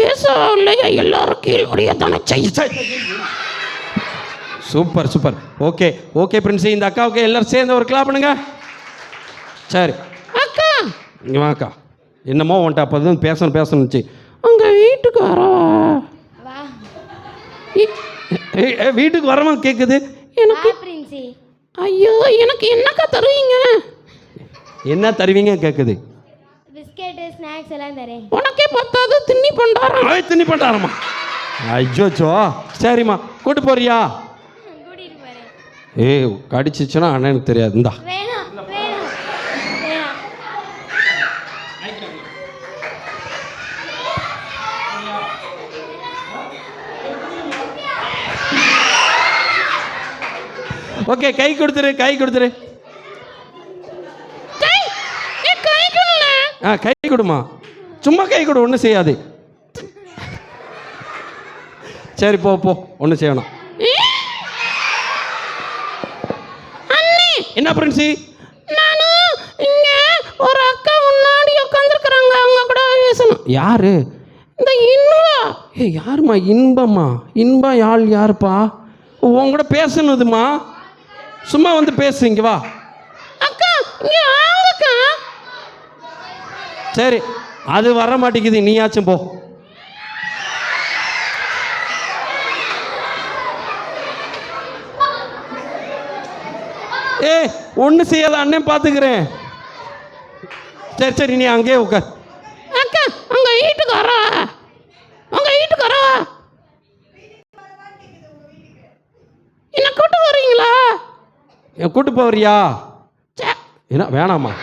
ஏசாவுலையா எல்லாரும் கீழ்ப்படியத்தானே செய்ய. Super super. Okay okay Princy இந்த அக்காவுக்கு எல்லாரும் சேர்ந்து ஒரு கிளாப் பண்ணுங்க. சரி அக்கா இங்கே வாக்கா. என்னமோ உன்ட்ட அப்போ தான் பேசணுச்சு. உங்க வீட்டுக்கு வரவா? வா. வீட்டுக்கு வரமா கேட்குது எனக்கு. பிரின்சி. ஐயோ எனக்கு என்னக்கா தருவீங்க? என்ன தருவீங்க கேட்குது. பிஸ்கெட் ஸ்நாக்ஸ் எல்லாம் தரேன். உனக்கே பத்தாது தின்னி பண்டாரம். தின்னி பண்டாரமா? ஐயோச்சோ. சரிம்மா கூட்டு போறியா? கூட்டிட்டு போறேன். கடிச்சிச்சுன்னா அண்ணனுக்கு தெரியாது. இந்தா வேணாம். ஓகே கை கொடுத்துரு. கை கொடுமா. சும்மா கை கொடு ஒன்றும் செய்யாது. சரி போ ஒன்றும் செய்யணும். என்ன பிரின்சி? நானும் இங்க ஒரு அக்கா முன்னாடி உட்காந்துருக்குறாங்க. அவங்க கூட பேசணும். யாரு? இந்த இன்பா. யாருமா இன்பம்மா? இன்பம் யாருப்பா? உன் கூட பேசணுதுமா. சும்மா வந்து பேசு. இங்க வா அக்கா. இங்க வாங்கக்கா. சரி அது வர மாட்டேங்குது. நீயாச்சும் போ. ஒன்றும் செய்யாத அண்ணன் பார்த்துக்கிறேன். சரி நீ அங்கேயே உட்கார். அக்கா உங்க வீட்டுக்கு வரவா? என்ன கூட்டு வரீங்களா? கூட்டு போறியா? என்ன வேணாமா?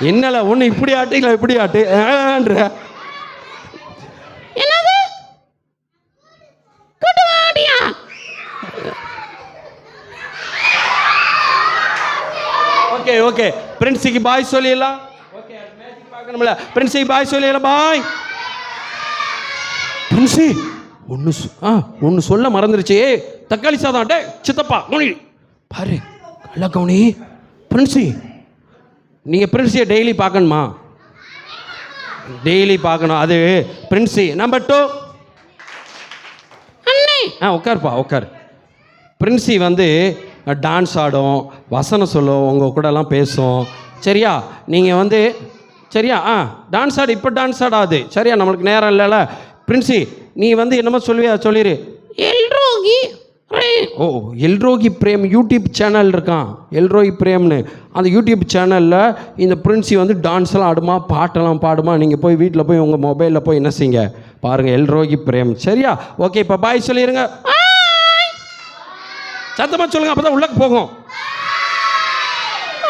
என்னல ஒன்று இப்படி ஆட்டு இல்லை இப்படி ஆட்டு என்னது? கூட்டு வாடியா? ஓகே பிரின்சிக்கு பாய் சொல்லிடலாம். ஓகே மேஜிக் பார்க்கணும்ல. பிரின்சிக்கு பாய் சொல்லிடலாம். பாய் பிரின்சி. ஒன்று சொல்ல மறந்துருச்சு. தக்காளி சாதம். சித்தப்பா கவுனி பாரு. நல்லா கவுனி. பிரின்சி நீங்கள் பிரின்சியை டெய்லி பார்க்கணுமா? டெய்லி பார்க்கணும். அது பிரின்சி. நம்பர் 2 அண்ணே. உட்காருப்பா உட்காரு. பிரின்சி வந்து டான்ஸ் ஆடும், வசனம் சொல்லும், உங்கள் கூடலாம் பேசும். சரியா? நீங்கள் வந்து சரியா டான்ஸ் ஆடு. இப்போ டான்ஸ் ஆடாது. சரியா? நம்மளுக்கு நேரம் இல்லைல்ல. பிரின்சி நீ வந்து என்னமோ சொல்லுவியா? சொல்லிடு. எல்ரோகி ஓ, எல்ரோகி பிரேம் யூடியூப் சேனல் இருக்கான், எல்ரோகி பிரேம்னு. அந்த யூடியூப் சேனலில் இந்த பிரின்சி வந்து டான்ஸ்லாம் ஆடுமா, பாட்டெல்லாம் பாடுமா. நீங்கள் போய் வீட்டில் போய் உங்கள் மொபைலில் போய் என்ன செய்யுங்க, பாருங்கள், எல்ரோகி பிரேம். சரியா? ஓகே, இப்போ பாய் சொல்லிடுங்க. சத்தமாக சொல்லுங்கள், அப்போ தான் உள்ளே போகும்.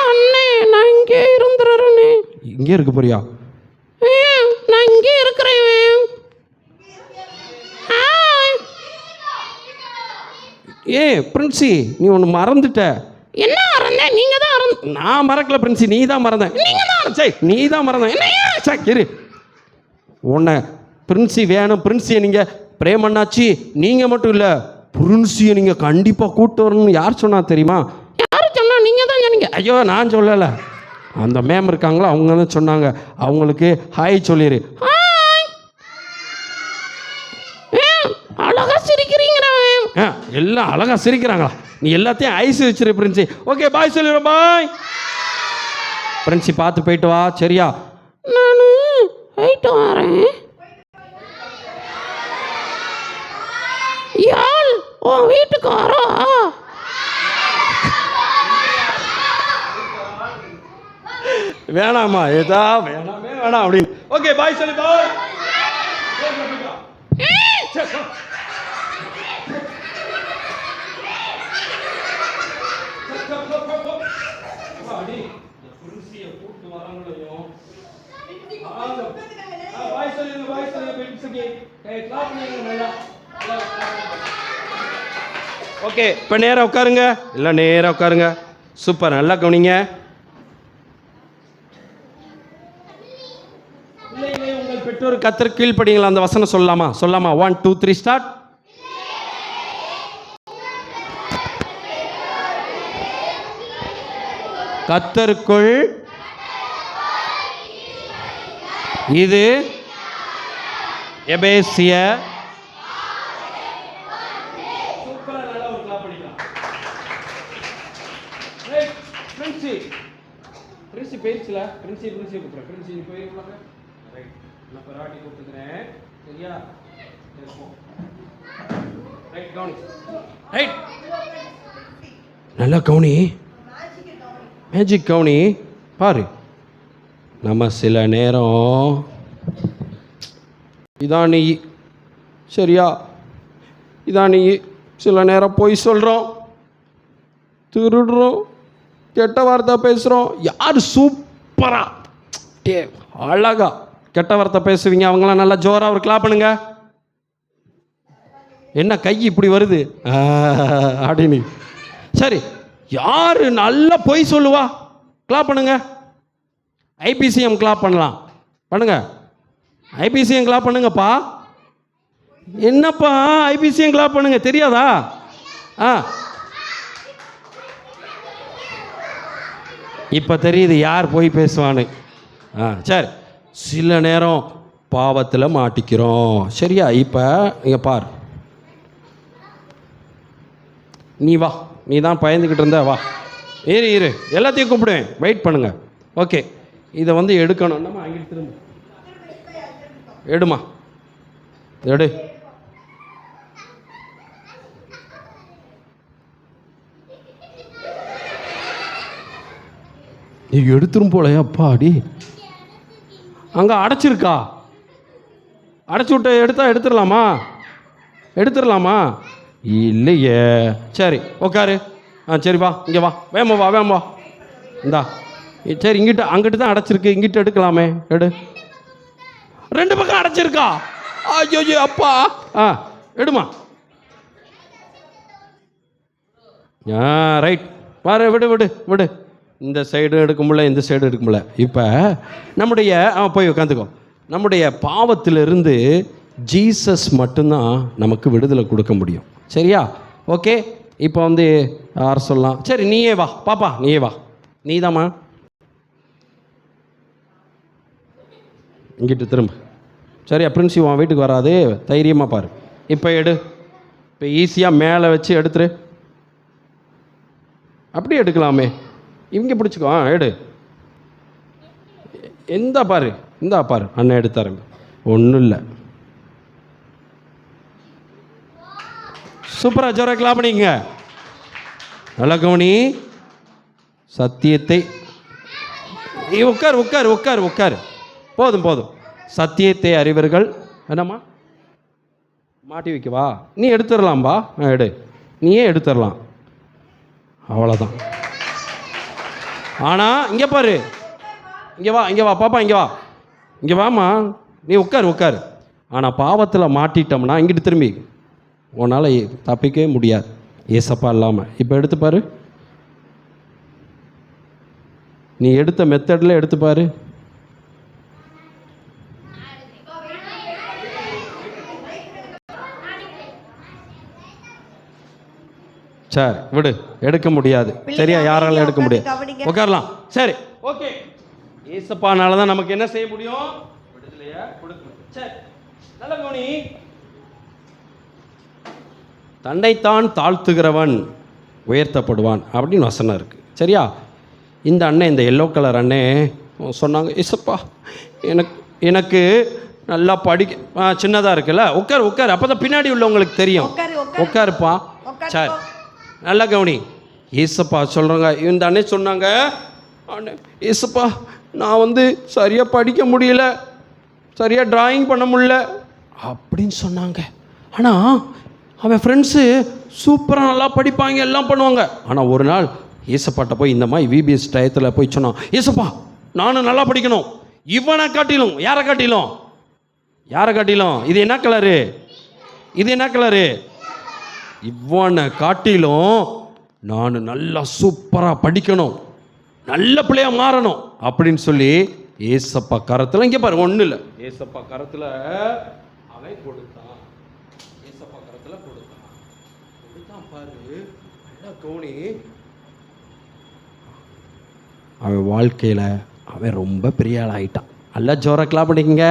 அண்ணே நான் இங்கே இருந்துடுறேண்ணே. இங்கே இருக்க போறியா? நான் இங்கே இருக்கிறேன். ஏ பிரின்சி, நீ ஒன்று மறந்துட்ட. என்ன மறந்தேன்? நீங்க தான் நான் மறக்கல பிரின்சி, நீ தான் மறந்த. நீ தான் மறந்த. இரு, உன்னை பிரின்சி வேணும். பிரின்சியை நீங்கள் பிரேமண்ணாச்சி, நீங்கள் மட்டும் இல்லை, பிரின்சியை நீங்கள் கண்டிப்பாக கூப்பிட்டு வரணும்னு யார் சொன்னா தெரியுமா? யார் சொன்னா? நீங்க தான் சொன்னீங்க. ஐயோ, நான் சொல்லலை, அந்த மேம் இருக்காங்களோ அவங்க தான் சொன்னாங்க. அவங்களுக்கு ஹாய் சொல்லிடு. அழகா சிரிக்கிறீங்களா? எல்லாம் அழகா சிரிக்கிறாங்களா? நீ எல்லாத்தையும் ஐஸ் வச்சிரு பிரின்சி. ஓகே, பாய் சொல்லிடுறோம். பாய் பிரின்சி, பார்த்து போயிட்டு வா. சரியா? நான் போயிட்டு வரேன். யாழ் உன் வீட்டுக்காரா? வேணாமா, ஏதா வேணாமே வேணாம் அப்படின்னு. ஓகே, பாய் சொல்லி. பாய். ஓகே, இப்போ நேராக உட்காருங்க. இல்லை, நேராக உட்காருங்க. சூப்பர், நல்லா கவனிங்க. உங்கள் பெற்றோர் கத்தர் கீழ்ப்படிங்களா? அந்த வசனம் சொல்லலாமா? சொல்லாமா? 1 2 3 ஸ்டார்ட். கத்தருக்குள் இது எபேசிய. பிரின்சி பேசல. பிரின்சி கூப்பிட்றேன். பிரின்சி போயிருக்காங்க. ரைட், நான் பராட்டி கூப்பிட்டுக்கிறேன். சரியா? ரைட், கவுனி. ரைட், நல்லா கவுனி. மேஜிக் கவுனி. பாரு, நம்ம சில நேரம் இதான் நீ. சரியா? இதான் நீ. சில நேரம் பொய் சொல்கிறோம், திருடுறோம், கெட்ட வார்த்தை பேசுகிறோம். யார் சூப்பரா அழகா கெட்ட வார்த்தை பேசுவீங்க, அவங்களாம் நல்லா ஜோராக ஒரு கிளாப் பண்ணுங்க. என்ன கை இப்படி வருது அப்படின்னு. சரி, யார் நல்லா பொய் சொல்லுவா? கிளாப் பண்ணுங்க. ஐபிசிஎம் கிளாப் பண்ணலாம். பண்ணுங்க, ஐபிசிஎம் கிளாப் பண்ணுங்கப்பா. என்னப்பா ஐபிசிஎம் கிளாப் பண்ணுங்க, தெரியாதா? இப்போ தெரியுது யார் போய் பேசுவான்னு. சரி, சில நேரம் பாவத்தில் மாட்டிக்கிறோம். சரியா? இப்போ இங்கே பார், நீ வா, நீ தான் பயந்துக்கிட்டு இருந்த, வா. இரு, எல்லாத்தையும் கூப்பிடுவேன், வெயிட் பண்ணுங்க. ஓகே, இதை வந்து எடுக்கணும். நம்ம அங்கிட்டு திரும்ப எடுமா, எடு. நீ எடுத்துரும் போலையா? அப்பாடி, அங்கே அடைச்சிருக்கா? அடைச்சி விட்டு எடுத்துடலாமா? இல்லையே. சரி, உட்காரு. சரி, வா, இங்கே வா, வேமா. இந்தா. சரி, அங்கிட்டு தான் அடைச்சிருக்கு, இங்கிட்ட எடுக்கலாமே. எடு. 2 பக்கம் அடைச்சிருக்கா? ஐயோ அப்பா. எடுமா. ரைட், பாரு, விடு. இந்த சைடு எடுக்க முடியல, இந்த சைடு எடுக்க முடியல. இப்போ நம்முடைய போய் உட்காந்துக்கோ. நம்முடைய பாவத்திலிருந்து ஜீசஸ் மட்டும்தான் நமக்கு விடுதலை கொடுக்க முடியும். சரியா? ஓகே, இப்போ வந்து யார் சொல்லலாம்? சரி, நீயே வா பாப்பா, நீயே வா. நீதாம்மா. இங்கிட்டு திரும்ப. சரியா? பிரின்சி உன் வீட்டுக்கு வராது, தைரியமாக பாரு. இப்போ எடு. இப்போ ஈஸியாக மேலே வச்சு எடுத்துரு. அப்படியே எடுக்கலாமே. இவங்க பிடிச்சிக்கோ. எடு. இந்தா பாரு, அண்ணன் எடுத்தாருங்க. ஒன்றும் இல்லை. சூப்பராக ஜோரா கிளாப் பண்ணிங்க. நல்லா கவனி. சத்தியத்தை உட்கார். போதும். சத்தியத்தை அறிவர்கள் என்னம்மா மாட்டி வைக்கவா? நீ எடுத்துடலாம்பா. எடு, நீயே எடுத்துடலாம். அவ்வளோதான். ஆனால் இங்கே பாரு, இங்கே வா பாப்பா, இங்கே வாம்மா. நீ உட்கார். ஆனால் பாவத்தில் மாட்டிட்டோம்னா இங்கிட்டு திரும்பி உன்னால் தப்பிக்கவே முடியாது, ஏசப்பா இல்லாமல். இப்போ எடுத்துப்பாரு, நீ எடுத்த மெத்தடில் எடுத்துப்பாரு. சரி விடு, எடுக்க முடியாது. சரியா? யாராலும் எடுக்க முடியாது. உட்காரலாம். சரி, ஓகே. ஏசப்பானால தான் நமக்கு என்ன செய்ய முடியும்? விடுதலையா கொடுக்கணும். சரி, நல்ல கவனி. தன்னைத்தான் தாழ்த்துகிறவன் உயர்த்தப்படுவான் அப்படின்னு வசனம் இருக்குது. சரியா? இந்த அண்ணன், இந்த எல்லோ கலர் அண்ணன் சொன்னாங்க, ஏசப்பா எனக்கு நல்லா படிக்க சின்னதாக இருக்குல்ல. உட்கார். அப்போ தான் பின்னாடி உள்ளவங்களுக்கு தெரியும். உட்காருப்பா. சரி, நல்லா கவனி. ஏசப்பா சொல்கிறாங்க, இந்த அண்ணன் சொன்னாங்க, ஏசப்பா நான் சரியாக படிக்க முடியல, சரியாக டிராயிங் பண்ண முடியல அப்படின்னு சொன்னாங்க. ஆனால் அவன் ஃப்ரெண்ட்ஸு சூப்பராக நல்லா படிப்பாங்க, எல்லாம் பண்ணுவாங்க. ஆனால் ஒரு நாள் ஏசப்பாட்ட போய் இந்த மாதிரி விபிஎஸ் டயத்தில் போய் சொன்னான், ஏசப்பா நானும் நல்லா படிக்கணும், இவனை காட்டிலும். யாரை காட்டிலும்? இது என்ன கலரு? இவனை காட்டிலும் நான் நல்லா சூப்பராக படிக்கணும், நல்ல பிள்ளையாக மாறணும் அப்படின்னு சொல்லி ஏசப்பா கரத்தில், இங்கே பாரு, ஒன்றும் இல்லை, ஏசப்பா கரத்தில் அவன் கொடுத்தான். பாரு, நல்லா கவனி. அவன் வாழ்க்கையில் அவன் ரொம்ப பெரிய ஆள் ஆகிட்டான். நல்லா ஜோரா கிளாப் பண்ணிக்கங்க.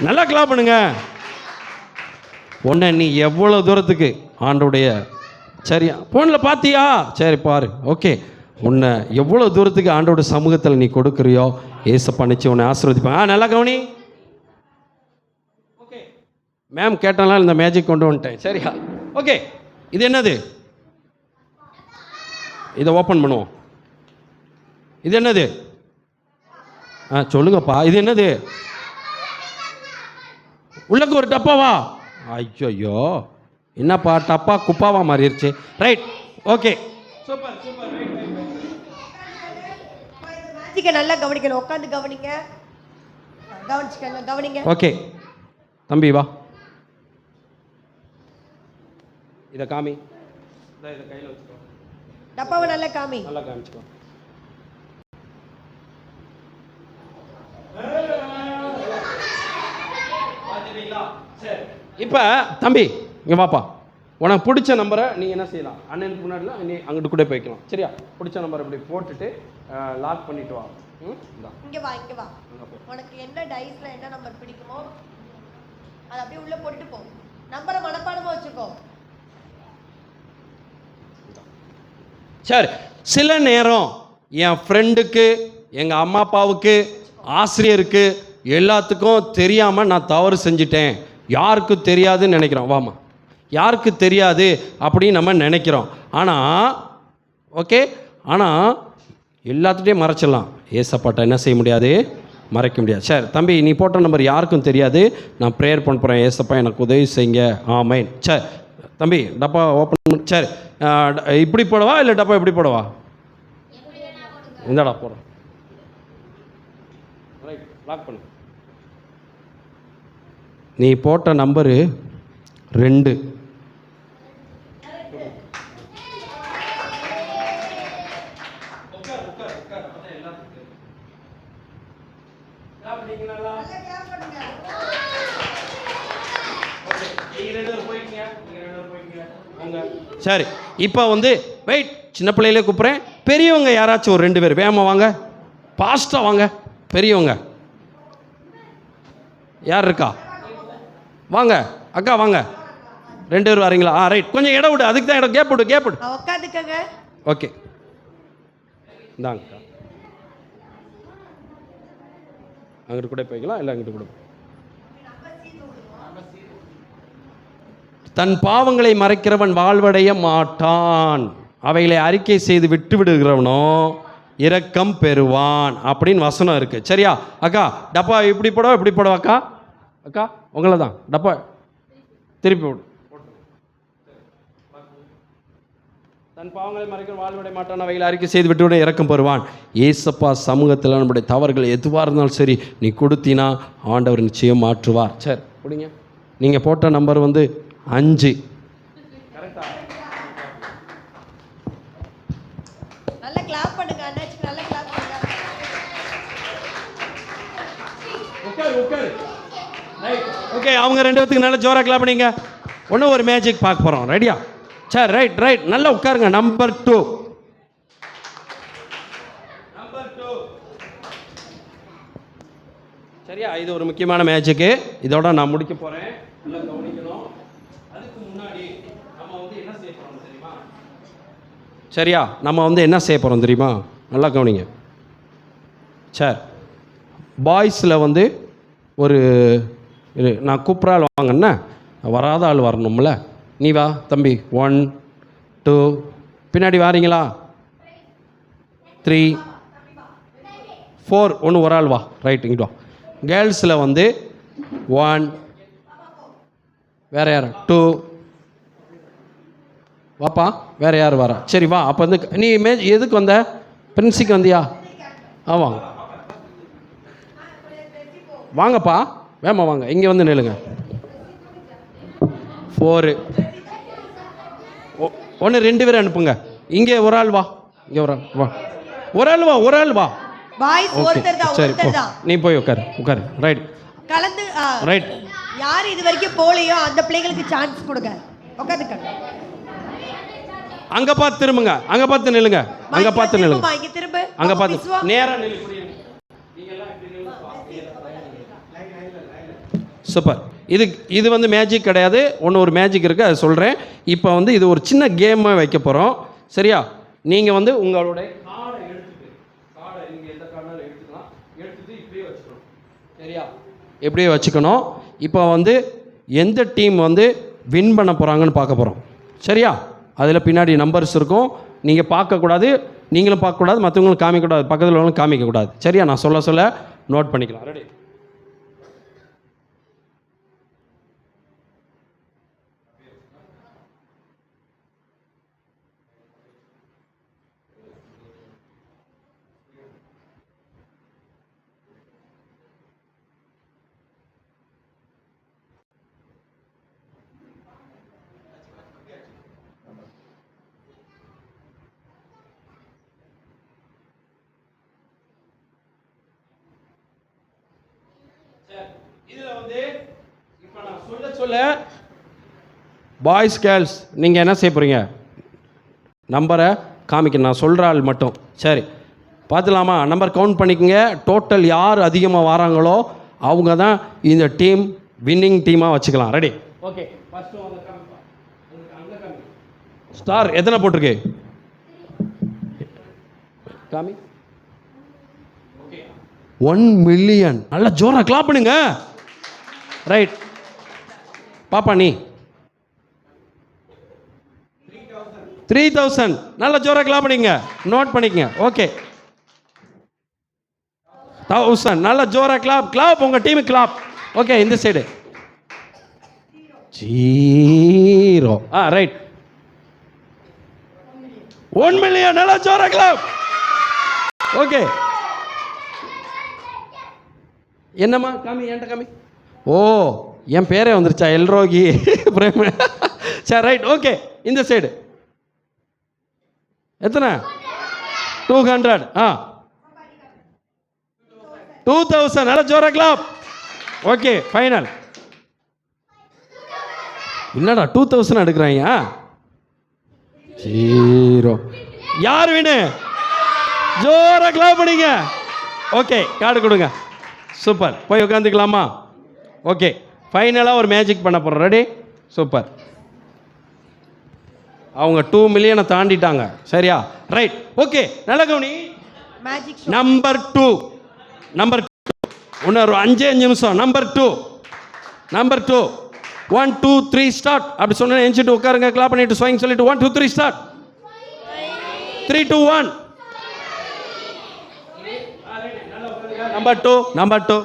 நல்லா கிளாப் பண்ணுங்க. உன்னை நீ எவ்வளோ தூரத்துக்கு ஆண்டோடைய சரியா ஃபோனில் பார்த்தியா? சரி பாரு. ஓகே, உன்னை எவ்வளோ தூரத்துக்கு ஆண்டோட சமூகத்தில் நீ கொடுக்குறியோ ஏசப்பா நிச்சயம் உன்னை ஆசீர்வதிப்பாங்க. நல்லா கவனி. ஓகே, மேம் கேட்டாலும் இந்த மேஜிக் கொண்டு வந்துட்டேன். சரியா? ஓகே, இது என்னது? இதை ஓப்பன் பண்ணுவோம். இது என்னது? சொல்லுங்கப்பா. இது என்னது? உள்ளக்கு ஒரு டப்பாவா? ஐயோ, என்னப்பா டப்பா குப்பாவா மாறிடுச்சு. Right, okay, super. மேஜிக்கை நல்லா கவனிக்கணும். உட்காந்து கவனிங்க. கவனிங்க. ஓகே தம்பி, வா. இதை காமி. இதை கையில் வச்சுக்கோ. டப்பாவை நல்லா காமி. நல்லா காமிச்சுக்கோ. இப்போ தம்பி இங்கே வாப்பா. உனக்கு பிடிச்ச நம்பரை நீ என்ன செய்யலாம்? அண்ணனுக்கு முன்னாடிலாம் நீ அங்கிட்டு கூட போய்க்கலாம். சரியா? பிடிச்ச நம்பரை இப்படி போட்டுட்டு லாக் பண்ணிட்டு வா. இங்கே வா. உனக்கு என்ன டைஸ்ல என்ன நம்பர் பிடிக்குமோ அதை அப்படியே உள்ள போட்டுட்டு போ. நம்பரை மனப்பாடமா வச்சுக்கோ. சரி, சில நேரம் என் ஃப்ரெண்டுக்கு, எங்கள் அம்மா அப்பாவுக்கு, ஆசிரியருக்கு எல்லாத்துக்கும் தெரியாமல் நான் தவறு செஞ்சிட்டேன், யாருக்கும் தெரியாதுன்னு நினைக்கிறோம். வாமா, யாருக்கு தெரியாது அப்படின்னு நம்ம நினைக்கிறோம். ஆனால் ஓகே, ஆனால் எல்லாத்துட்டையும் மறைச்சிடலாம். ஏசப்பாட்ட என்ன செய்ய முடியாது? மறைக்க முடியாது. சரி தம்பி, நீ போட்ட நம்பர் யாருக்கும் தெரியாது. நான் ப்ரேயர் பண்ண போகிறேன். ஏசப்பா எனக்கு உதவி செய்யுங்க. ஆமென். சரி தம்பி, டப்பா ஓப்பன். சரி, இப்படி போடவா இல்லை டப்பா இப்படி போடவா? இந்தாடா போடுறேன். ரைட், லாக் பண்ணு. நீ போட்ட நம்பரு 2. சரி, இப்போ வெயிட், சின்ன பிள்ளையிலே கூப்பிட்றேன். பெரியவங்க யாராச்சும் ஒரு 2 பேர் வேகமாக வாங்க, ஃபாஸ்ட்டாக வாங்க. பெரியவங்க யார் இருக்கா? வாங்க அக்கா, வாங்க. 2 பேர் வரீங்களா? ரைட், கொஞ்சம் இடம் விடு, அதுக்கு தான் இடம், கேப் விடு. உட்காந்துக்கங்க. ஓகே, இந்தாங்க. அங்கிட்டு கூட போய்க்கலாம், இல்லை அங்கிட்டு கூட. தன் பாவங்களை மறைக்கிறவன் வாழ்வடைய மாட்டான், அவைகளை அறிக்கை செய்து விட்டு விடுகிறவனோ இரக்கம் பெறுவான் அப்படின்னு வசனம் இருக்கு. சரியா அக்கா? டப்பா இப்படி போடவா அக்கா? அக்கா உங்களை தான் டப்பா திருப்பி விடு. தன் பாவங்களை மறைக்கிற வாழ்வடைய மாட்டான், அவைகளை அறிக்கை செய்து விட்டு விட இரக்கம் பெறுவான். ஏசப்பா சமூகத்தில் நம்முடைய தவறுகள் எதுவாக இருந்தாலும் சரி நீ கொடுத்தினா ஆண்டவர் நிச்சயம் மாற்றுவார். சரி பிடிங்க. நீங்கள் போட்ட நம்பர் வந்து 5. நல்லா கிளாப் பண்ணுங்க அண்ணாச்சி, நல்லா கிளாப் பண்ணுங்க. ஓகே, அவங்க 2 பேத்துக்கு நல்ல ஜோரா கிளாப் பண்ணீங்க. ஒன்றும் ஒரு மேஜிக் பார்க்க போகிறோம். ரெடியா? சரி, ரைட், நல்லா உட்காருங்க. நம்பர் 2. சரியா? இது ஒரு முக்கியமான மேஜிக்கு. இதோட நான் முடிக்க போகிறேன். நல்லா கவனிக்கணும். அதுக்கு முன்னாடி நம்ம வந்து என்ன செய்ய போகிறோம் தெரியுமா? சரியா? நம்ம வந்து என்ன செய்ய போகிறோம் தெரியுமா? நல்லா கவனிங்க. சரி, பாய்ஸில் வந்து ஒரு நான் கூப்பிட்ற ஆள் வாங்கண்ணா, வராத ஆள் வரணும்ல. நீ வா தம்பி. 1 2 பின்னாடி வாரீங்களா? 3 4 ஒன்று ஒரு ஆள் வா. ரைட், இங்கிட்டு வா. கேர்ள்ஸில் வந்து 1 வேறு யார்? 2 வாப்பா. வேறு யார் வரா? சரி வா. அப்போ வந்து நீ எதுக்கு வந்த? பிரின்ஸுக்கு வந்தியா? ஆமாம் வாங்கப்பா, வேமா வாங்க. இங்கே வந்து நில்லுங்க. 4 1 2 பேர் அனுப்புங்க. இங்கே ஒரு ஆள் வா. இங்கே ஒரு ஆள் வா. ஒரு ஆள் வா. பாய்ஸ் ஒருத்தர் தான், சரி ஒருத்தர் தான். நீ போய் உட்காரு. ரைட், கலந்து ரைட். யார் இது வரைக்கும் போலையோ அந்த பிள்ளைகளுக்கு சான்ஸ் கொடுங்க. உட்காந்துக்கங்க. அங்க பார்த்து திரும்புங்க. அங்க பார்த்து நில்லுங்க. அங்க பார்த்து நில்லுங்க. இங்க திரும்ப. அங்க பார்த்து நேரா நில்லு. சூப்பர். இது வந்து மேஜிக் கிடையாது. ஒரு மேஜிக் இருக்குது, அதை சொல்கிறேன். இப்போ வந்து இது ஒரு சின்ன கேமாக வைக்க போகிறோம். சரியா? நீங்கள் வந்து உங்களுடைய கார்டை நீங்கள் எந்த கார்டாலும் எடுத்துக்கலாம். எடுத்துகிட்டு இப்படியே வச்சுக்கணும். சரியா? எப்படியே வச்சுக்கணும். இப்போ வந்து எந்த டீம் வந்து வின் பண்ண போகிறாங்கன்னு பார்க்க போகிறோம். சரியா? அதில் பின்னாடி நம்பர்ஸ் இருக்கும். நீங்கள் பார்க்கக்கூடாது, நீங்களும் பார்க்கக்கூடாது, மற்றவங்களும் காமிக்கக்கூடாது, பக்கத்தில் உள்ளவங்களும் காமிக்கக்கூடாது. சரியா? நான் சொல்ல நோட் பண்ணிக்கலாம். ரெடி? இதில் வந்து இப்போ நான் சொல்ல பாய்ஸ் கேர்ள்ஸ் நீங்கள் என்ன செய்ய போகிறீங்க? நம்பரை காமிக்க நான் சொல்கிற ஆள் மட்டும். சரி பார்த்துலாமா? நம்பர் கவுண்ட் பண்ணிக்கோங்க. டோட்டல் யார் அதிகமாக வராங்களோ அவங்க தான் இந்த டீம் வின்னிங் டீமாக வச்சுக்கலாம். ரெடி? ஓகே. ஸ்டார் எத்தனை போட்டிருக்கு? காமி. 1 மில்லியன். நல்லா ஜோரா கிளாப் பண்ணுங்க. ரைட் பாப்பா. நீ 3000. நல்ல ஜோரா கிளாப் பண்ணிங்க. நோட் பண்ணிக்கங்க. ஓகே 1000. நல்ல ஜோரா கிளாப். உங்க டீம் கிளாப். ஓகே இந்த சைடு 0. Right 1 million. நல்ல ஜோரா கிளாப். ஓகே. என்னம்மா காமி? ஏன்ட்ட காமி. ஓ என் பேரே வந்துருச்சா? எல்ரோகி பிரேம். சரி ரைட். ஓகே இந்த சைடு எத்தனை? 200. 2000. நல்ல ஜோரா கிளாப். Okay final. என்னடா 2000 எடுக்கிறாங்க? 0. யார் வேணு? ஜோரா கிளாப் பண்ணிங்க. ஓகே கார்டு கொடுங்க. சூப்பர். போய் உட்காந்துக்கலாமா? ஓகே ஃபைனலாக ஒரு மேஜிக் பண்ண போகிறோம். ரெடி? சூப்பர். அவங்க 2 மில்லியனை தாண்டிட்டாங்க. சரியா? Right, okay. நல்ல கவனி. மேஜிக் நம்பர் 2 இன்னொரு 5 நிமிஷம். Number 2 1 2 3 start. அப்படி சொன்னா எஞ்சிட்டு உட்காருங்க, கிளாப் பண்ணிட்டு ஸ்வைங் சொல்லிட்டு 1 2 3 ஸ்டார்ட். 3 2 1. நம்பர் 2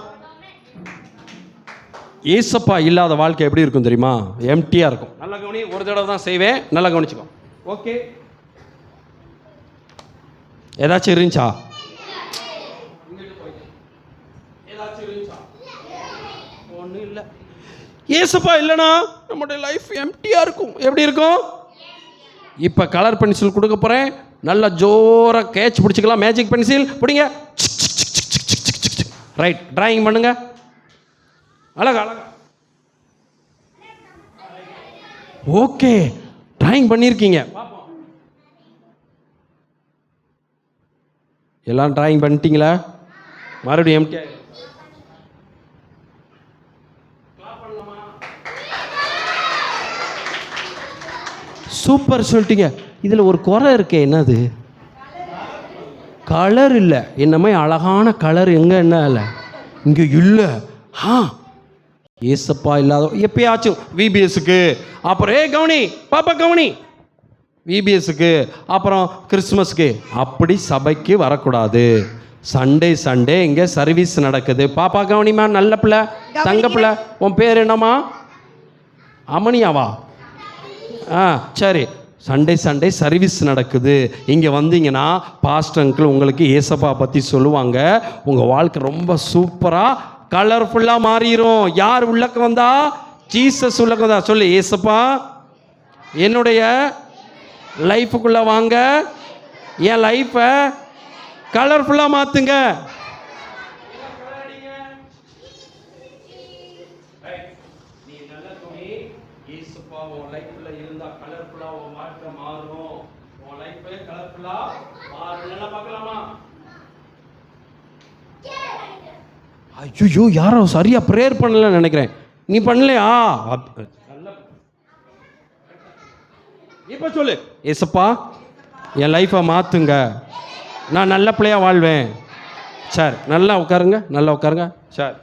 ஏசப்பா இல்லாத வாழ்க்கை எப்படி இருக்கும் தெரியுமா? எம்டியா இருக்கும். நல்ல கவனி, ஒரு தடவை தான் செய்வேன், நல்லா கவனிச்சுக்கோ. ஓகே, ஏதாச்சும் இருந்துச்சா? ஒன்றும் இல்லை. ஏசப்பா இல்லைனா நம்மளுடைய லைஃப் எம்டியா இருக்கும். எப்படி இருக்கும்? இப்போ கலர் பென்சில் கொடுக்க போகிறேன், நல்லா ஜோராக கேட்ச் பிடிச்சிக்கலாம். மேஜிக் பென்சில் பிடிங்க. ரைட், டிராயிங் பண்ணுங்க. அழகா. ஓகே, டிராயிங் பண்ணியிருக்கீங்க. எல்லாம் டிராயிங் பண்ணிட்டீங்களா? மறுபடியும் எம்டி. சூப்பர் சொல்லிட்டீங்க. இதில் ஒரு குறை இருக்கே, என்னது? கலர் இல்லை. என்னமே அழகான கலர் எங்கே? என்ன இல்லை இங்கே இல்லை. ஏசப்பா இல்லாத எப்பயாச்சும் விபிஎஸ்க்கு, அப்புறம் கவனி பாப்பா கவனி, விபிஎஸ்க்கு, அப்புறம் கிறிஸ்மஸ்க்கு, அப்படி சபைக்கு வரக்கூடாது. சண்டே இங்கே சர்வீஸ் நடக்குது. பாப்பா கவனிமா, நல்ல பிள்ளை, தங்க பிள்ளை. உன் பேர் என்னம்மா? அமனியாவா? சரி. சண்டே சர்வீஸ் நடக்குது. இங்கே வந்தீங்கன்னா பாஸ்டர் அங்கிள் உங்களுக்கு ஏசப்பா பற்றி சொல்லுவாங்க. உங்கள் வாழ்க்கை ரொம்ப சூப்பராக கலர்ஃபுல்லாக மாறிடும். யார் உள்ளக்க வந்தா? ஜீசஸ் உள்ளக்க வந்தா. சொல்லு, ஏசப்பா என்னுடைய லைஃபுக்குள்ளே வாங்க, என் லைஃப்பை கலர்ஃபுல்லாக மாற்றுங்க. ஐயோ, யாரோ சரியா ப்ரேயர் பண்ணல நினைக்கிறேன். நீ பண்ணலையா? இப்ப சொல்லு, ஏசப்பா என் லைஃப்பை மாத்துங்க, நான் நல்ல பிள்ளையா வாழ்வேன். சார் நல்லா உட்காருங்க. சார்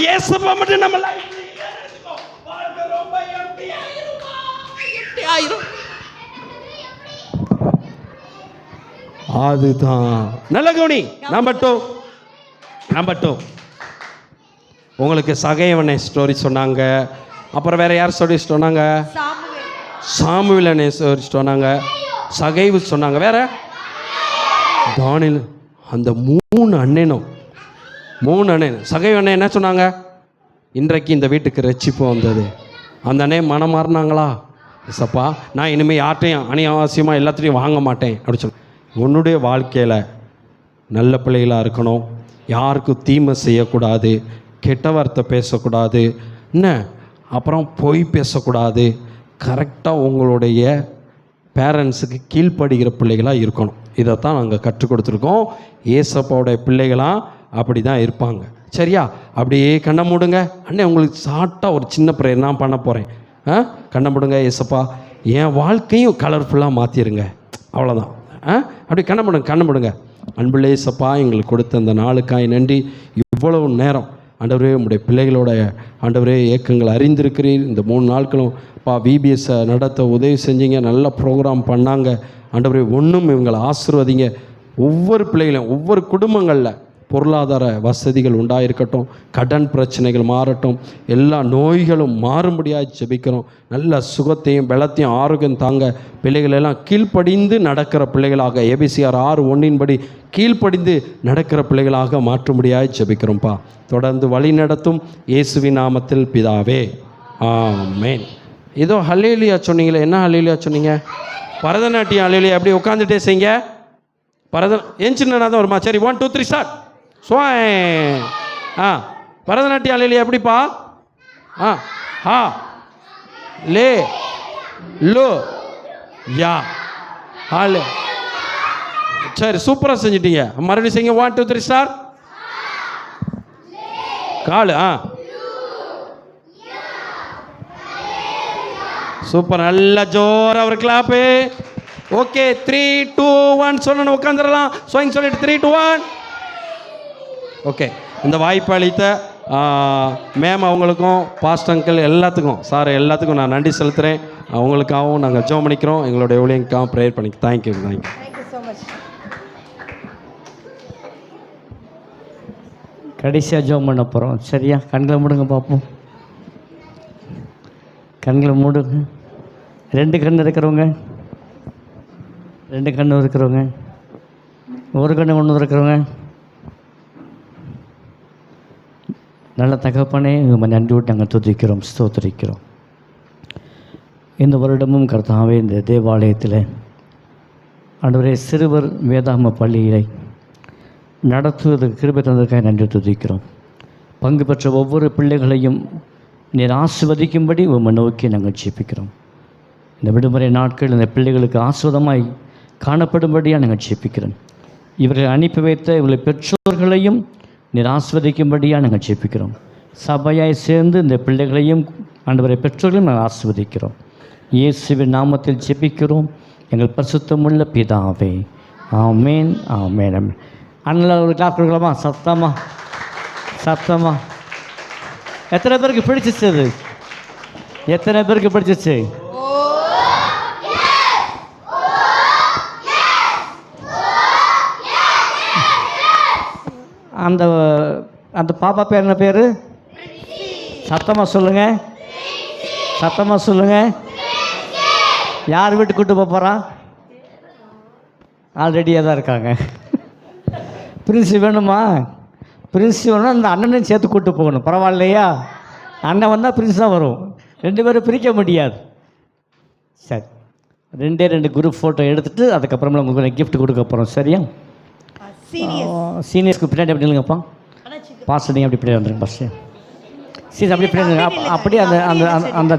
ஏசப்பா மட்டும் நம்ம லைஃப்ல வாழ்க்கை ரொம்ப எம்டியா இருக்கும். அதுதான் நல்ல கவனி. நம்பர் 2 உங்களுக்கு சகையவனை ஸ்டோரி சொன்னாங்க. அப்புறம் வேற யார் ஸ்டோரி சொன்னாங்க? சாமுவேல் ஸ்டோரி சொன்னாங்க. சகைவு சொன்னாங்க. வேற தானியேல். அந்த 3 அண்ணனும் சகை அண்ணன் என்ன சொன்னாங்க? இன்றைக்கு இந்த வீட்டுக்கு ரட்சிப்பு வந்தது. அந்த அண்ணன் மனம் மாறினாங்களா? ஏசப்பா நான் இனிமேல் யார்ட்டையும் அநியாவசியமாக எல்லாத்தையும் வாங்க மாட்டேன் அப்படி சொன்ன. உன்னுடைய வாழ்க்கையில் நல்ல பிள்ளைகளாக இருக்கணும். யாருக்கும் தீமை செய்யக்கூடாது, கெட்ட வார்த்தை பேசக்கூடாது, என்ன அப்புறம் பொய் பேசக்கூடாது. கரெக்டாக உங்களுடைய பேரண்ட்ஸுக்கு கீழ்ப்படுகிற பிள்ளைகளாக இருக்கணும். இதைத்தான் நாங்கள் கற்றுக் கொடுத்துருக்கோம். ஏசப்பாவுடைய பிள்ளைகளாக அப்படி தான் இருப்பாங்க. சரியா? அப்படியே கண்ணை மூடுங்க. அண்ணே உங்களுக்கு ஷார்ட்டாக ஒரு சின்ன ப்ரேயர் நான் பண்ண போகிறேன். கண்ணை மூடுங்க. ஏசப்பா என் வாழ்க்கையும் கலர்ஃபுல்லாக மாற்றிடுங்க. அவ்வளோதான். அப்படி கண்ணை மூடுங்க. அன்புள்ள ஏசப்பா எங்களுக்கு கொடுத்த அந்த நாளுக்காய் நன்றி. இவ்வளவு நேரம் ஆண்டவரே உங்களுடைய பிள்ளைகளோட ஆண்டவரே ஏக்கங்கள் அறிந்திருக்கிறீர். இந்த 3 நாட்களும் விபிஎஸ்ஸை நடத்த உதவி செஞ்சீங்க. நல்ல ப்ரோக்ராம் பண்ணாங்க. ஆண்டவரே ஒன்றும் இவங்களை ஆசீர்வதிங்க. ஒவ்வொரு பிள்ளைகளையும், ஒவ்வொரு குடும்பங்களில் பொருளாதார வசதிகள் உண்டாயிருக்கட்டும், கடன் பிரச்சனைகள் மாறட்டும், எல்லா நோய்களும் மாறும்படியாக ஜெபிக்கிறோம். நல்ல சுகத்தையும் பலத்தையும் ஆரோக்கியம் தாங்க. பிள்ளைகளெல்லாம் கீழ்ப்படிந்து நடக்கிற பிள்ளைகளாக, ஏபிசிஆர் 6:1 கீழ்ப்படிந்து நடக்கிற பிள்ளைகளாக மாற்றும்படியாக ஜெபிக்கிறோம்ப்பா. தொடர்ந்து வழி நடத்தும் இயேசுவின் நாமத்தில் பிதாவே, ஆமென். ஏதோ ஹல்லேலூயா சொன்னீங்களே, என்ன ஹல்லேலூயா சொன்னீங்க? பரதநாட்டியம் ஹல்லேலூயா. எப்படி உட்காந்துட்டே செய்யுங்க. எஞ்சினா தான் வருமா? சரி, 1 2 3 ஸ்டார்ட். பரதநாட்டியம் ஹல்லேலூயா எப்படிப்பா? லே லோ யா. ஆள் சரி, சூப்பராக செஞ்சிட்டீங்க. மறுபடியும் செய்யுங்க. 1 2 3 ஸ்டார். கால் சூப்பர், நல்லா ஜோரா ஒரு கிளாப்பு. ஓகே, 3 2 1 சொல்லணும், உட்காந்துடலாம். ஸ்வைங் சொல்லிட்டு 3 2 1. ஓகே, இந்த வாய்ப்பு அளித்த மேம் அவங்களுக்கும் பாஸ்ட் அங்கிள் எல்லாத்துக்கும் சார் எல்லாத்துக்கும் நான் நன்றி செலுத்துகிறேன். அவங்களுக்காகவும் நாங்கள் ஜெபம் பண்ணிக்கிறோம். எங்களுடைய ஊழியருக்காகவும் ப்ரேயர் பண்ணிக்கிறோம். தேங்க்யூ. Thank you so much. கடைசியாக ஜெபம் பண்ண போகிறோம். சரியா? கண்களை மூடுங்க பார்ப்போம். கண்களை மூடுங்க. 2 கண் இருக்கிறவங்க, 2 கண் இருக்கிறவங்க, 1 கண் ஒன்று இருக்கிறவங்க. நல்ல தகப்பனே, உங்கள் நன்றியோடு நாங்கள் துதிக்கிறோம், ஸ்தோத்திரிக்கிறோம். இந்த வருடமும் கர்த்தாவே இந்த தேவாலயத்தில் ஆண்டவரே சிறுவர் வேதாம பள்ளியை நடத்துவதற்கு கிருபை தந்ததற்காக நன்றி துதிக்கிறோம். பங்கு பெற்ற ஒவ்வொரு பிள்ளைகளையும் நீர் ஆசிர்வதிக்கும்படி உம்மை நோக்கி நாங்கள் ஜெபிக்கிறோம். இந்த விடுமுறை நாட்கள் இந்த பிள்ளைகளுக்கு ஆசிர்வாதமாய் காணப்படும்படியாக நாங்கள் ஜெபிக்கிறோம். இவர்களை அனுப்பி வைத்த இவர்களை பெற்றோர்களையும் நீர் ஆசிர்வதிக்கும்படியாக நாங்கள் ஜெபிக்கிறோம். சபையாய் சேர்ந்து இந்த பிள்ளைகளையும் ஆண்டவரை பெற்றோர்களையும் நாங்கள் ஆசிர்வதிக்கிறோம். இயேசுவின் நாமத்தில் ஜெபிக்கிறோம் எங்கள் பரிசுத்தமுள்ள பிதாவே. ஆமேன், ஆமேன், ஆமேன். அண்ணன் ஒரு கிளாப் கொடுக்கலாமா? சத்தமா சத்தமா. எத்தனை பேருக்கு பிடிச்சிச்சு? அது எத்தனை பேருக்கு பிடிச்சிச்சு? அந்த அந்த பாப்பா பேர் என்ன பேர்? சத்தமாக சொல்லுங்கள், சத்தமாக சொல்லுங்கள். யார் வீட்டுக்கு கூட்டு போக போகிறா? ஆல்ரெடியாக தான் இருக்காங்க. பிரின்ஸு வேணுமா? பிரின்ஸு வேணும்னா அந்த அண்ணனையும் சேர்த்து கூட்டு போகணும். பரவாயில்லையா? அண்ணன் வந்தால் பிரின்ஸ் தான் வரும். 2 பேரும் பிரிக்க முடியாது. சரி, 2 குரூப் ஃபோட்டோ எடுத்துகிட்டு அதுக்கப்புறமா உங்களுக்கு கிஃப்ட் கொடுக்க போகிறோம். சரியா? சீனியர்ஸ்க்கு பின்னாடி அப்படி இல்லைங்கப்பா. பாஸ்டர் நீங்கள் அப்படி பின்னாடி வந்துருங்க. பாஸ்டர் சீனியர் அப்படி பின்னாடி அப்படியே அந்த அந்த அந்த